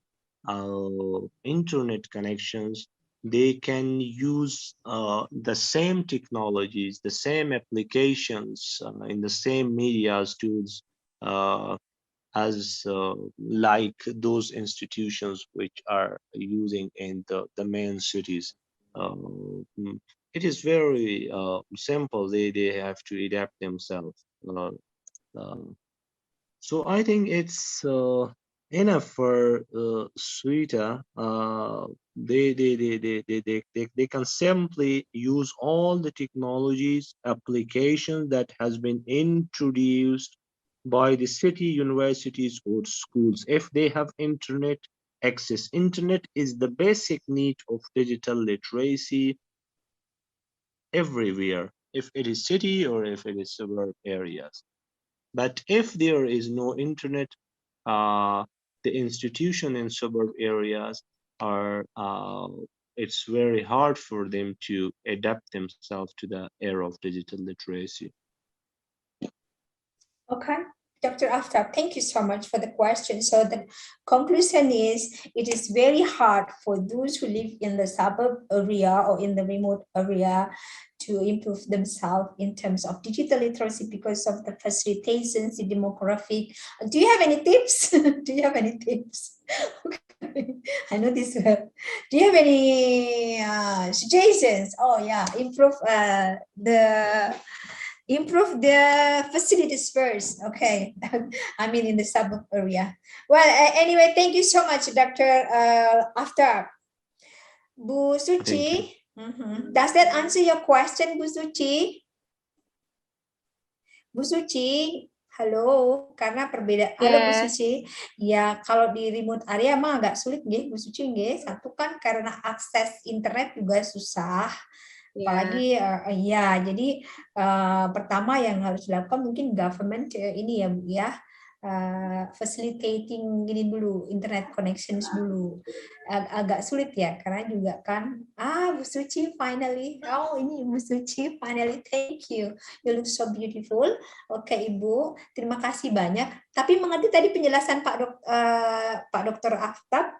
internet connections, they can use the same technologies, the same applications in the same media tools as like those institutions which are using in the main cities. Mm, it is very simple. They have to adapt themselves. Um, so I think it's enough for Suita. They can simply use all the technologies, applications that has been introduced by the city, universities, or schools. If they have internet access, internet is the basic need of digital literacy everywhere, if it is city or if it is suburb areas. But if there is no internet, the institution in suburb areas are, it's very hard for them to adapt themselves to the era of digital literacy. Okay, Dr. Aftab, thank you so much for the question. So the conclusion is, it is very hard for those who live in the suburb area or in the remote area to improve themselves in terms of digital literacy because of the facilitations, the demographic. Do you have any tips? Do you have any tips? Okay. I know this. Do you have any suggestions? Oh yeah, improve the facilities first. Okay. I mean, in the suburb area. Well, anyway, thank you so much, Dr. Aftab. Bu Suci, does that answer your question, Bu Suci? Bu Suci, halo, karena perbedaan. Halo Bu Suci, ya kalau di remote area mah agak sulit nggih Bu Suci nggih. Satu kan karena akses internet juga susah. Apalagi ya, jadi pertama yang harus dilakukan mungkin government ini ya Bu ya, facilitating gini dulu, internet connections dulu. Agak sulit ya, karena juga kan Bu Suci finally, ini Bu Suci finally, thank you, you look so beautiful. Oke Ibu, terima kasih banyak. Tapi mengerti tadi penjelasan Pak Dr. Aftab?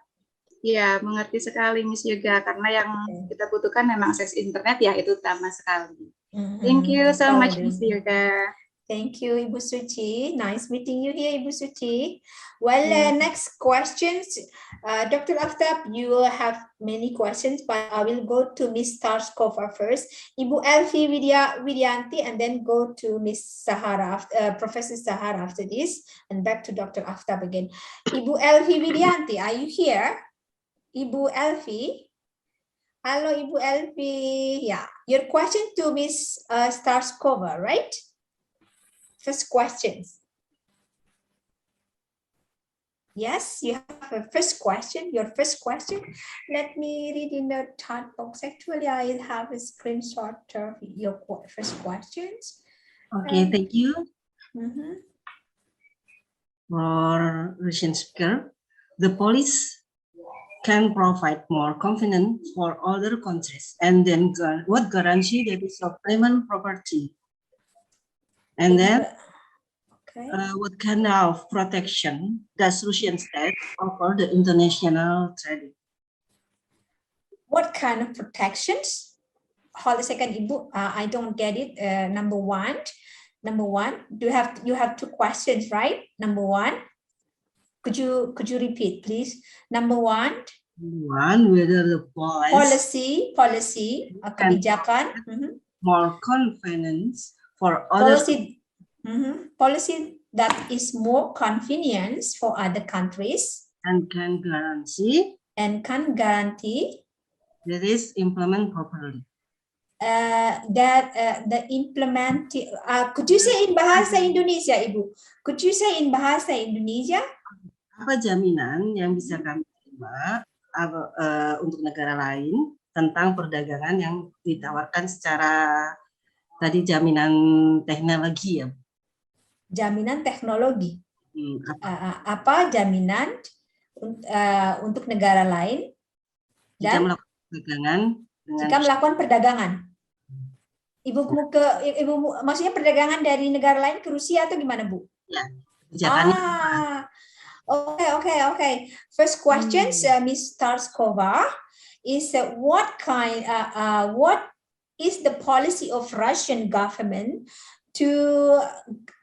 Ya, mengerti sekali Miss Yoga, karena yang kita butuhkan memang akses internet ya, itu utama sekali. Thank you so much Miss Yoga. Thank you, Ibu Suci. Nice meeting you here, Ibu Suci. Well, next questions. Dr. Aftab, you will have many questions, but I will go to Miss Tarskova first. Ibu Elvi Widianti, and then go to Miss Sahara, Professor Sahara after this, and back to Dr. Aftab again. Ibu Elvi Widianti, are you here? Ibu Elvi? Hello, Ibu Elvi. Yeah, your question to Miss Starskova, right? First questions. Yes, you have a first question, your first question. Let me read in the chat box. Actually, I have a screenshot of your first questions. Okay, thank you. For Russian speaker, the police can provide more confidence for other countries, and then what guarantee that is of payment property? And then, what kind of protection does Russian state offer the international trading? What kind of protections? Hold a second, Ibu. I don't get it. Number one. You have two questions, right? Number one. Could you repeat, please? Number one. Whether the policy, kebijakan. More confidence for other policy that is more convenience for other countries and can guarantee that is implemented properly. the implementing. Could you say in bahasa Indonesia, Ibu? Could you say in bahasa Indonesia? Apa jaminan yang bisa kami terima untuk negara lain tentang perdagangan yang ditawarkan secara tadi jaminan teknologi ya? Jaminan teknologi. Apa jaminan untuk negara lain dan jika melakukan perdagangan? Ibu maksudnya perdagangan dari negara lain ke Rusia atau gimana, Bu? Ya. Okay. First questions, Ms. Tarskova, is what is the policy of Russian government to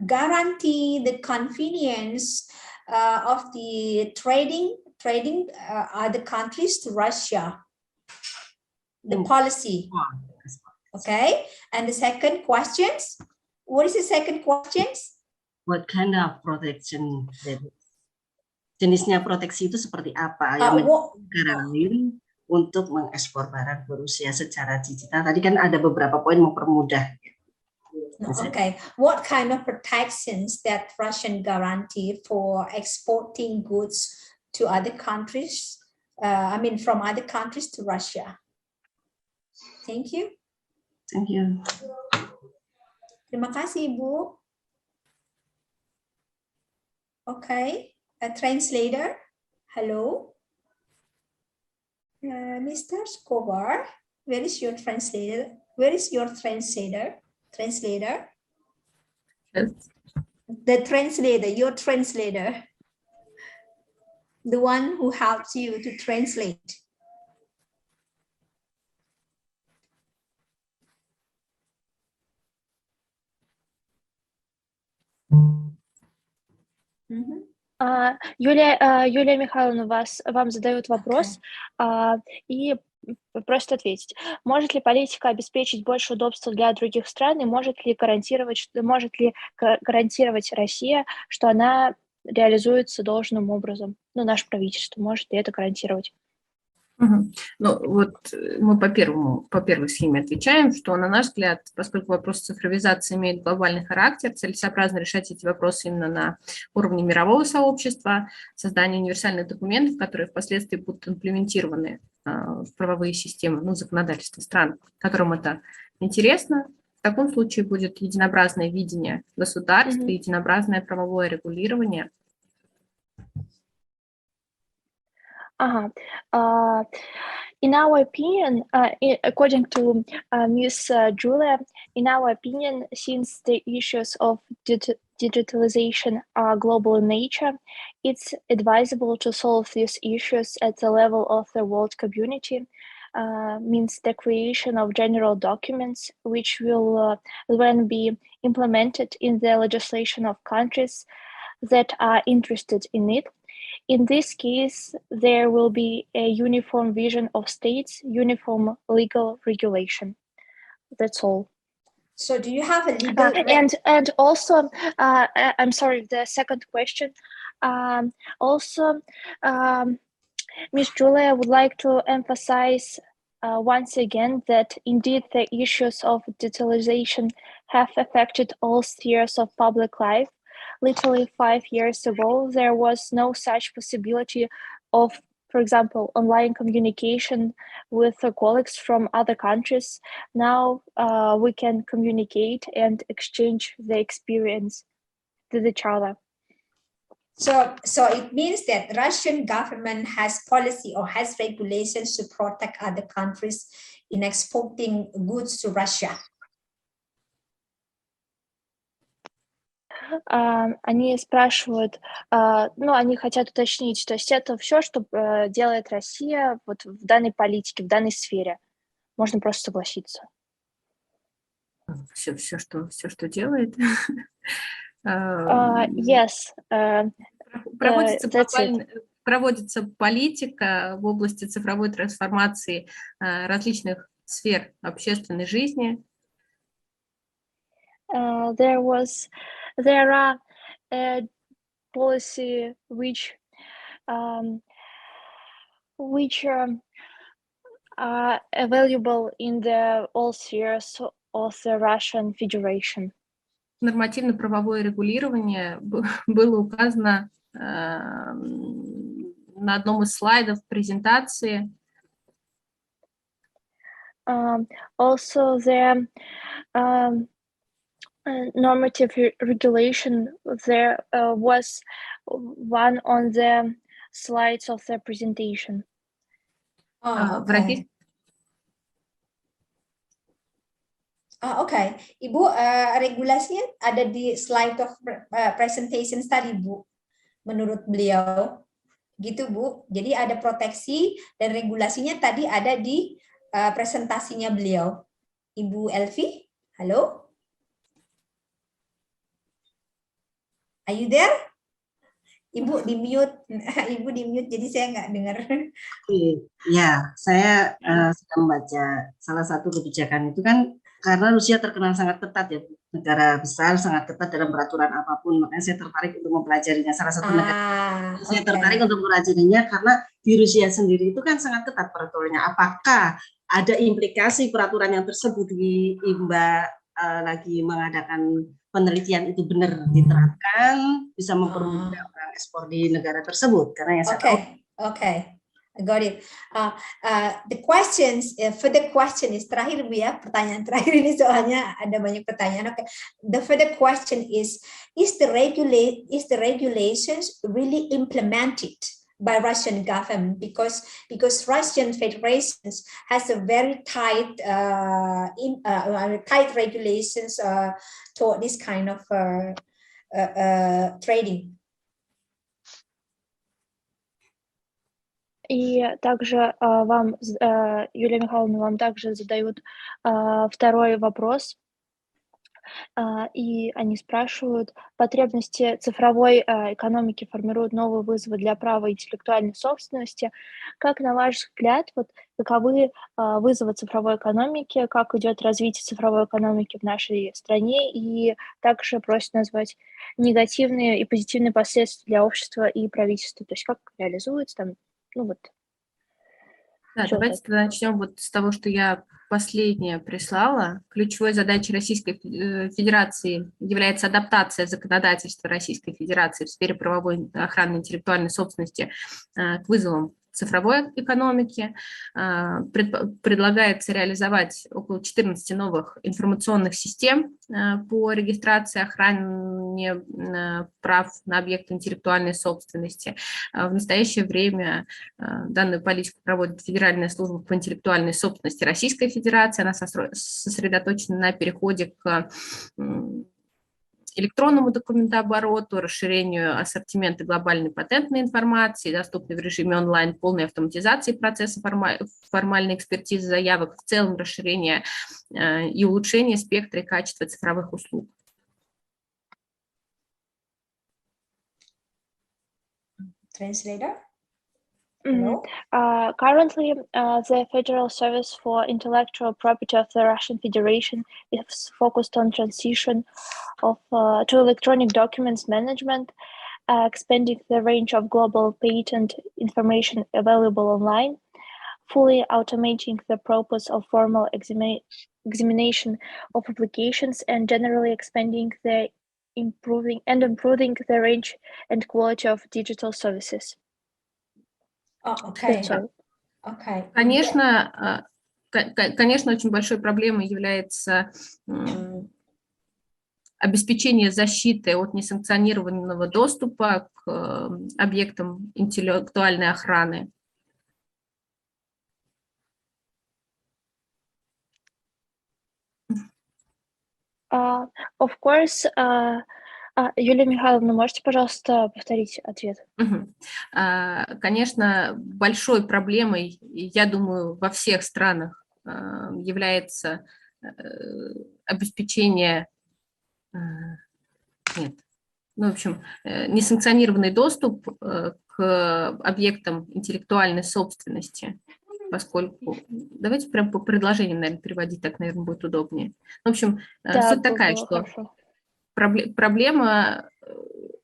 guarantee the convenience of the trading other countries to Russia? The policy. Okay. And the second questions. What is the second questions? What kind of protection? Jenisnya proteksi itu seperti apa yang negara lain untuk mengekspor barang ke Rusia secara digital? Tadi kan ada beberapa poin mempermudah. Okay. What kind of protections that Russian guarantee for exporting goods to other countries? From other countries to Russia. Thank you. Thank you. Terima kasih, Ibu. Okay, a translator. Hello. Mr. Skovar, where is your translator? Where is your translator? Translator? Yes. The translator, your translator. The one who helps you to translate. Юлия Михайловна, вам задают вопрос, и просто ответить. Может ли политика обеспечить больше удобства для других стран, и может ли гарантировать Россия, что она реализуется должным образом? Наше правительство может ли это гарантировать? Ну, вот мы по первой схеме отвечаем, что, на наш взгляд, поскольку вопрос цифровизации имеет глобальный характер, целесообразно решать эти вопросы именно на уровне мирового сообщества, создание универсальных документов, которые впоследствии будут имплементированы в правовые системы, законодательства стран, которым это интересно. В таком случае будет единообразное видение государства, единообразное правовое регулирование. In our opinion, according to Ms. Julia, in our opinion, since the issues of digitalization are global in nature, it's advisable to solve these issues at the level of the world community, means the creation of general documents which will then be implemented in the legislation of countries that are interested in it. In this case, there will be a uniform vision of states, uniform legal regulation. That's all. So do you have a legal... and also, I'm sorry, the second question. Ms. Julia would like to emphasize once again that indeed the issues of digitalization have affected all spheres of public life. Literally 5 years ago, there was no such possibility of, for example, online communication with colleagues from other countries. Now we can communicate and exchange the experience with each other. So it means that Russian government has policy or has regulations to protect other countries in exporting goods to Russia. Они спрашивают, они хотят уточнить, то есть это все, что делает Россия вот в данной политике, в данной сфере. Можно просто согласиться. Все, что делает. Yes. Проводится политика в области цифровой трансформации различных сфер общественной жизни. There are policy which available in all spheres of the Russian Federation. Нормативно-правовое регулирование было указано на одном из слайдов презентации. Also, the normative regulation there was one on the slides of the presentation. Oh, В России- Oke, Ibu, regulasinya ada di slide of presentation tadi, Bu. Menurut beliau, gitu Bu. Jadi ada proteksi dan regulasinya tadi ada di presentasinya beliau. Ibu Elvi, halo? Are you there? Ibu di mute, Ibu di mute, jadi saya nggak dengar. Ya, saya sedang membaca salah satu kebijakan itu kan karena Rusia terkenal sangat ketat ya, negara besar sangat ketat dalam peraturan apapun, makanya saya tertarik untuk mempelajarinya. Salah satu negara saya tertarik untuk mempelajarinya karena di Rusia sendiri itu kan sangat ketat peraturannya. Apakah ada implikasi peraturan yang tersebut di IMBA lagi mengadakan penelitian itu benar diterapkan, bisa mempermudah orang ekspor di negara tersebut? Karena yang saya tahu. Okay. I got it. The questions, further question is terakhir Bu ya, pertanyaan terakhir ini soalnya ada banyak pertanyaan. Okay. The further question is the regulations really implemented by Russian government? Because Russian Federation has a very tight tight regulations toward this kind of trading. И также вам, Юлия Михайловна, вам также задают второй вопрос, и они спрашивают, потребности цифровой экономики формируют новые вызовы для права интеллектуальной собственности. Как, на ваш взгляд, каковы вызовы цифровой экономики, как идет развитие цифровой экономики в нашей стране, и также просят назвать негативные и позитивные последствия для общества и правительства, то есть как реализуется там. Да, давайте тогда начнем с того, что я последнее прислала. Ключевой задачей Российской Федерации является адаптация законодательства Российской Федерации в сфере правовой охраны интеллектуальной собственности к вызовам цифровой экономики. Предлагается реализовать около 14 новых информационных систем по регистрации и охране прав на объекты интеллектуальной собственности. В настоящее время данную политику проводит Федеральная служба по интеллектуальной собственности Российской Федерации. Она сосредоточена на переходе к электронному документообороту, расширению ассортимента глобальной патентной информации, доступной в режиме онлайн, полной автоматизации процесса формальной экспертизы заявок, в целом расширение и улучшение спектра и качества цифровых услуг. Translator? Currently, the Federal Service for Intellectual Property of the Russian Federation is focused on transition to electronic documents management, expanding the range of global patent information available online, fully automating the process of formal examination of applications, and generally expanding improving the range and quality of digital services. Конечно, очень большой проблемой является обеспечение защиты от несанкционированного доступа к объектам интеллектуальной охраны. Of course, Юлия Михайловна, можете, пожалуйста, повторить ответ? Конечно, большой проблемой, я думаю, во всех странах является обеспечение, несанкционированный доступ к объектам интеллектуальной собственности, поскольку... Давайте прям по предложениям, наверное, переводить, так, наверное, будет удобнее. В общем, суть такая, что... Проблема,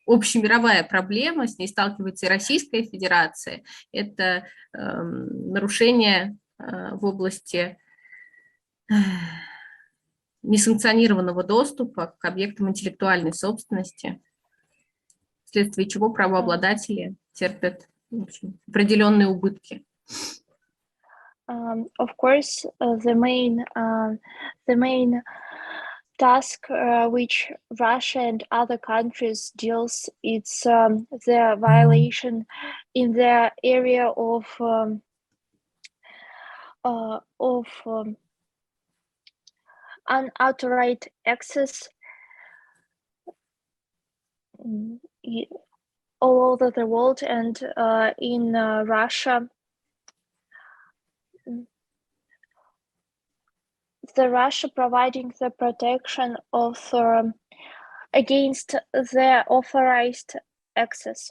общемировая проблема, с ней сталкивается и Российская Федерация, это нарушение в области несанкционированного доступа к объектам интеллектуальной собственности, вследствие чего правообладатели терпят, в общем, определенные убытки. Of course, the main task which Russia and other countries deals, it's the violation in the area of unauthorized access all over the world, and in Russia. The Russia providing the protection of against the authorized access.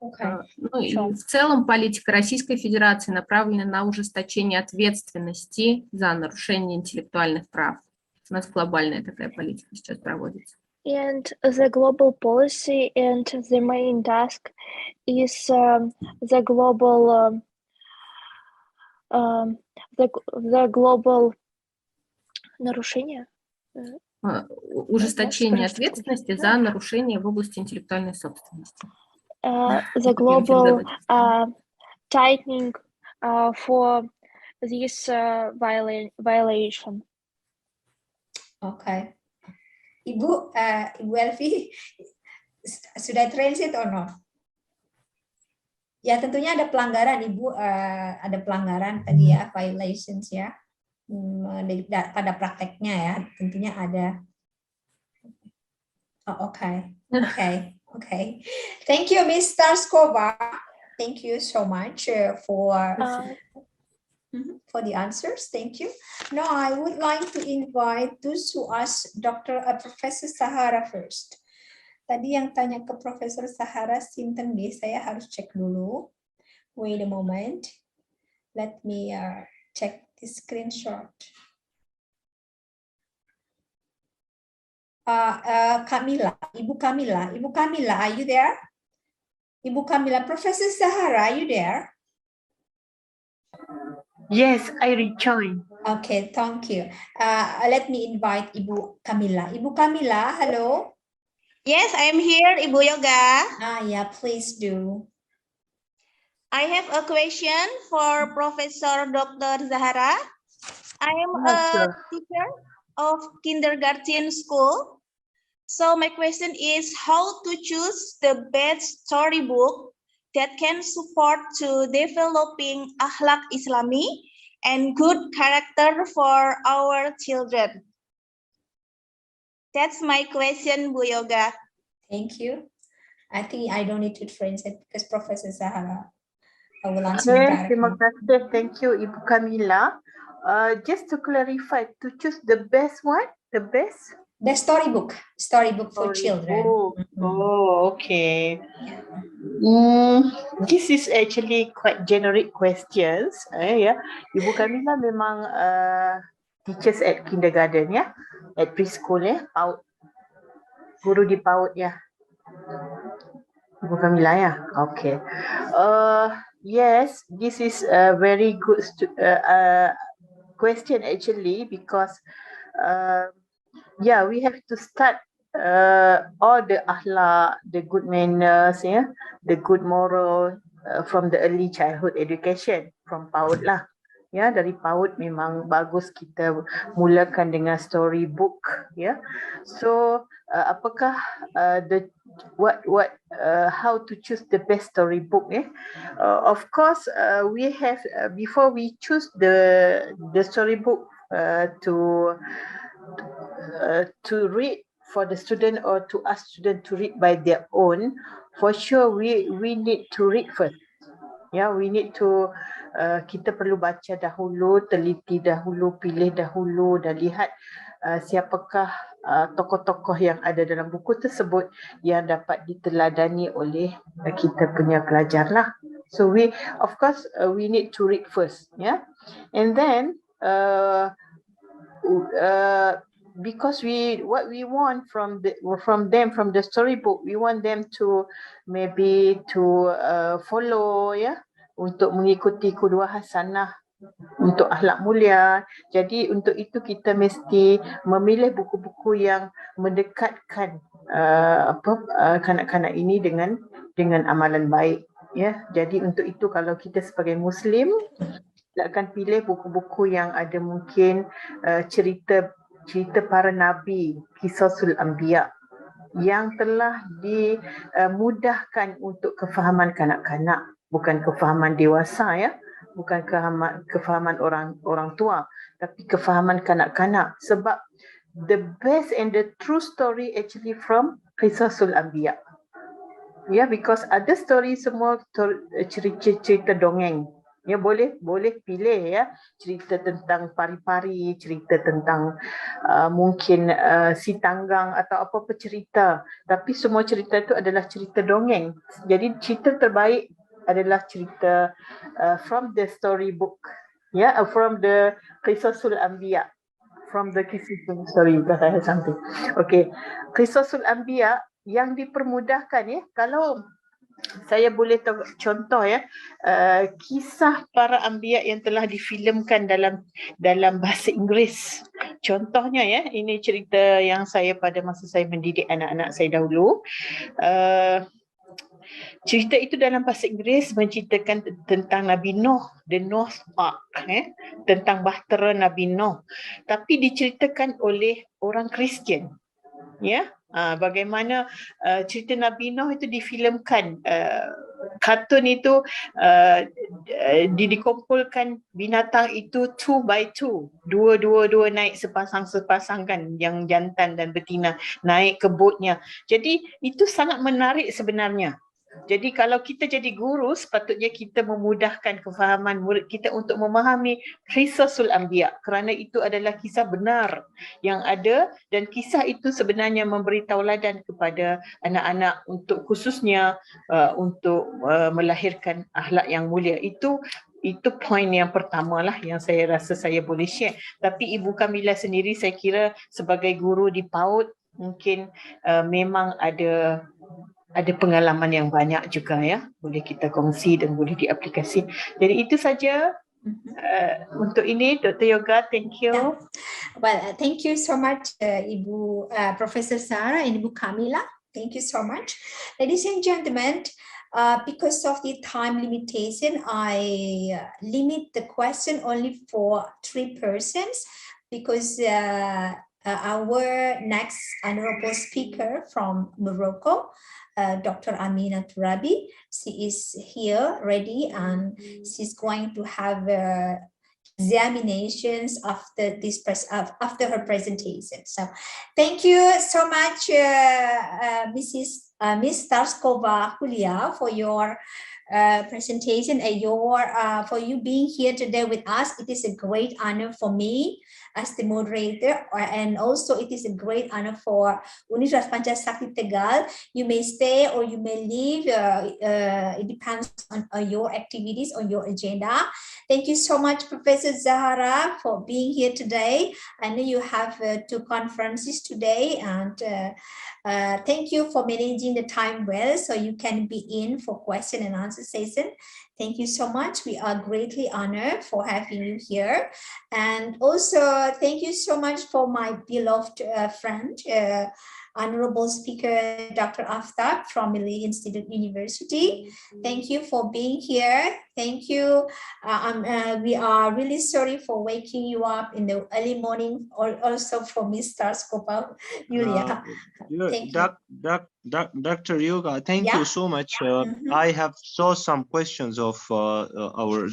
Okay. Ну и в целом политика Российской Федерации направлена на ужесточение ответственности за нарушение интеллектуальных прав. У нас глобальная такая политика сейчас проводится. And the global policy and the main task is the global нарушение. Ужесточение ответственности за нарушение в области интеллектуальной собственности. The global tightening for this violation. Okay. Ibu Elvi, sudah translate or no? Ya tentunya ada pelanggaran Ibu, ada pelanggaran tadi ya, violations ya, pada prakteknya ya, tentunya ada. Oh, okay. Thank you, Ms. Starskova. Thank you so much for the answers. Thank you. Now I would like to invite those who ask Professor Sahara first. Tadi yang tanya ke Profesor Sahara, Sinten B, saya harus cek dulu. Wait a moment. Let me check the screenshot. Kamila, Ibu Kamila, are you there? Ibu Kamila, Professor Sahara, are you there? Yes, I rejoined. Okay, thank you. Let me invite Ibu Kamila. Ibu Kamila, hello. Yes, I am here, Ibu Yoga. Yeah, please do. I have a question for Professor Dr. Zahara. I am a teacher of kindergarten school. So my question is how to choose the best storybook that can support to developing akhlak Islami and good character for our children. That's my question, Bu Yoga. Thank you. I think I don't need to translate because Professor Zahara will answer you directly. Terima kasih. Thank you, Ibu Kamila. Just to clarify, to choose the best one, the best storybook for children. Oh, okay. This is actually quite generic questions. Yeah, Ibu Kamila memang teachers at kindergarten ya, at preschool ya, PAUD, guru di PAUD ya. Ibu Kamila ya, okay. Yes, this is a very good question actually because yeah, we have to start all the akhlak, the good manners, yeah, the good moral from the early childhood education from PAUD lah. Ya, dari PAUD memang bagus kita mulakan dengan storybook, ya. So apakah how to choose the best storybook? Of course, we have before we choose the storybook to read for the student or to ask student to read by their own. For sure, we need to read first. Ya, we need to kita perlu baca dahulu, teliti dahulu, pilih dahulu dan lihat siapakah tokoh-tokoh yang ada dalam buku tersebut yang dapat diteladani oleh kita punya pelajar lah. So of course we need to read first, yeah, and then because what we want from the storybook, we want them to maybe to follow, yeah, untuk mengikuti kedua hasanah, untuk akhlak mulia. Jadi untuk itu kita mesti memilih buku-buku yang mendekatkan kanak-kanak ini dengan amalan baik. Ya, jadi untuk itu kalau kita sebagai Muslim akan pilih buku-buku yang ada mungkin cerita para nabi, Qisasul Anbiya, yang telah dimudahkan untuk kefahaman kanak-kanak, bukan kefahaman dewasa ya, bukan kefahaman orang tua, tapi kefahaman kanak-kanak. Sebab the best and the true story actually from Qisasul Anbiya. Ya, because ada story semua cerita dongeng. Ya, boleh pilih ya, cerita tentang pari-pari, cerita tentang mungkin si tanggang atau apa-apa cerita. Tapi semua cerita itu adalah cerita dongeng. Jadi cerita terbaik adalah cerita from the storybook. Ya, from the Qisasul Anbiya. From the Qisasul, sorry, because I had something. Okay, Qisasul Anbiya yang dipermudahkan ya. Kalau saya boleh contoh ya, kisah para anbiya yang telah difilmkan dalam bahasa Inggeris. Contohnya ya, ini cerita yang saya pada masa saya mendidik anak-anak saya dahulu. Cerita itu dalam bahasa Inggeris menceritakan tentang Nabi Nuh, the Noah's Ark, tentang bahtera Nabi Nuh. Tapi diceritakan oleh orang Kristian. Ya, bagaimana cerita Nabi Nuh itu difilmkan, kartun itu dikumpulkan binatang itu 2x2, dua naik sepasang kan, yang jantan dan betina naik ke botnya. Jadi itu sangat menarik sebenarnya. Jadi kalau kita jadi guru, sepatutnya kita memudahkan kefahaman murid kita untuk memahami Qisasul Anbiya, kerana itu adalah kisah benar yang ada, dan kisah itu sebenarnya memberi tauladan kepada anak-anak untuk khususnya untuk melahirkan akhlak yang mulia. Itu poin yang pertama lah yang saya rasa saya boleh share. Tapi Ibu Kamila sendiri, saya kira sebagai guru di PAUD mungkin memang ada pengalaman yang banyak juga ya, boleh kita kongsi dan boleh diaplikasi. Jadi itu saja untuk ini, Dr. Yoga. Thank you. Yeah. Well, thank you so much, Ibu Professor Sarah and Ibu Kamila. Thank you so much. Ladies and gentlemen, because of the time limitation, I limit the question only for 3 persons, because our next honorable speaker from Morocco, Dr. Amina Turabi, she is here ready, and she's going to have examinations after after her presentation. So thank you so much, Miss Tarskova Julia, for your presentation and for you being here today with us. It is a great honor for me as the moderator, and also it is a great honor for Universitas Pancasakti Tegal. You may stay or you may leave. It depends on your activities, on your agenda. Thank you so much, Professor Zahara, for being here today. I know you have 2 conferences today, and thank you for managing the time well, so you can be in for question and answer session. Thank you so much. We are greatly honored for having you here. And also, thank you so much for my beloved friend, Honorable Speaker Dr. Aftab from Mili Institute University. Thank you for being here. Thank you. We are really sorry for waking you up in the early morning, or also for Ms. Tarskova Julia. Thank you. Dr. Yoga, thank you so much. I have saw some questions of our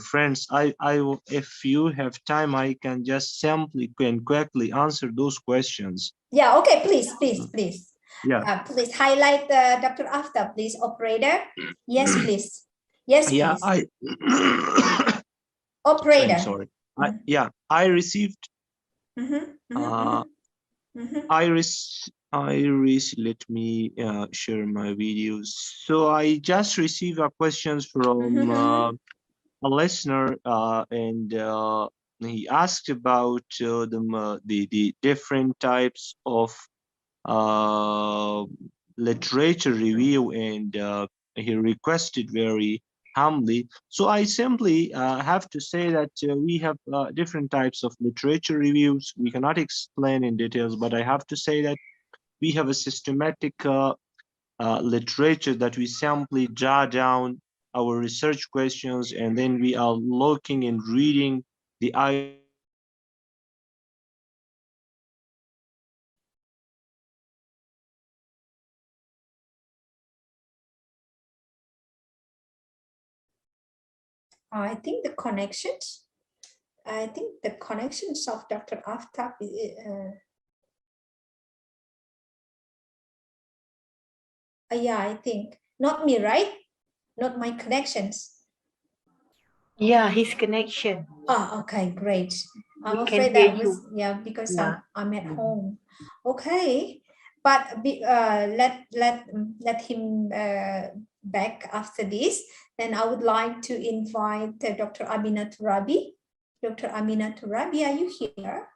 friends. If you have time, I can just simply and quickly answer those questions. Yeah, okay, please. Yeah. Please highlight Dr. Aftab, please, operator. Yes, please. Yes, please. Yeah, operator. I'm sorry. I received. Let me share my videos. So I just received a questions from a listener, and he asked about the different types of literature review, and he requested very humbly. So I simply have to say that we have different types of literature reviews. We cannot explain in details, but I have to say that we have a systematic literature that we simply jot down our research questions, and then we are looking and reading the I think the connections of Dr. Aftab yeah, I think not me, right? Not my connections. Yeah, his connection. Ah, okay, great. I'm We afraid can hear that was, you. yeah, because Yeah. I'm at home. Okay, but let him back after this. Then I would like to invite Dr. Amina Turabi. Dr. Amina Turabi, are you here?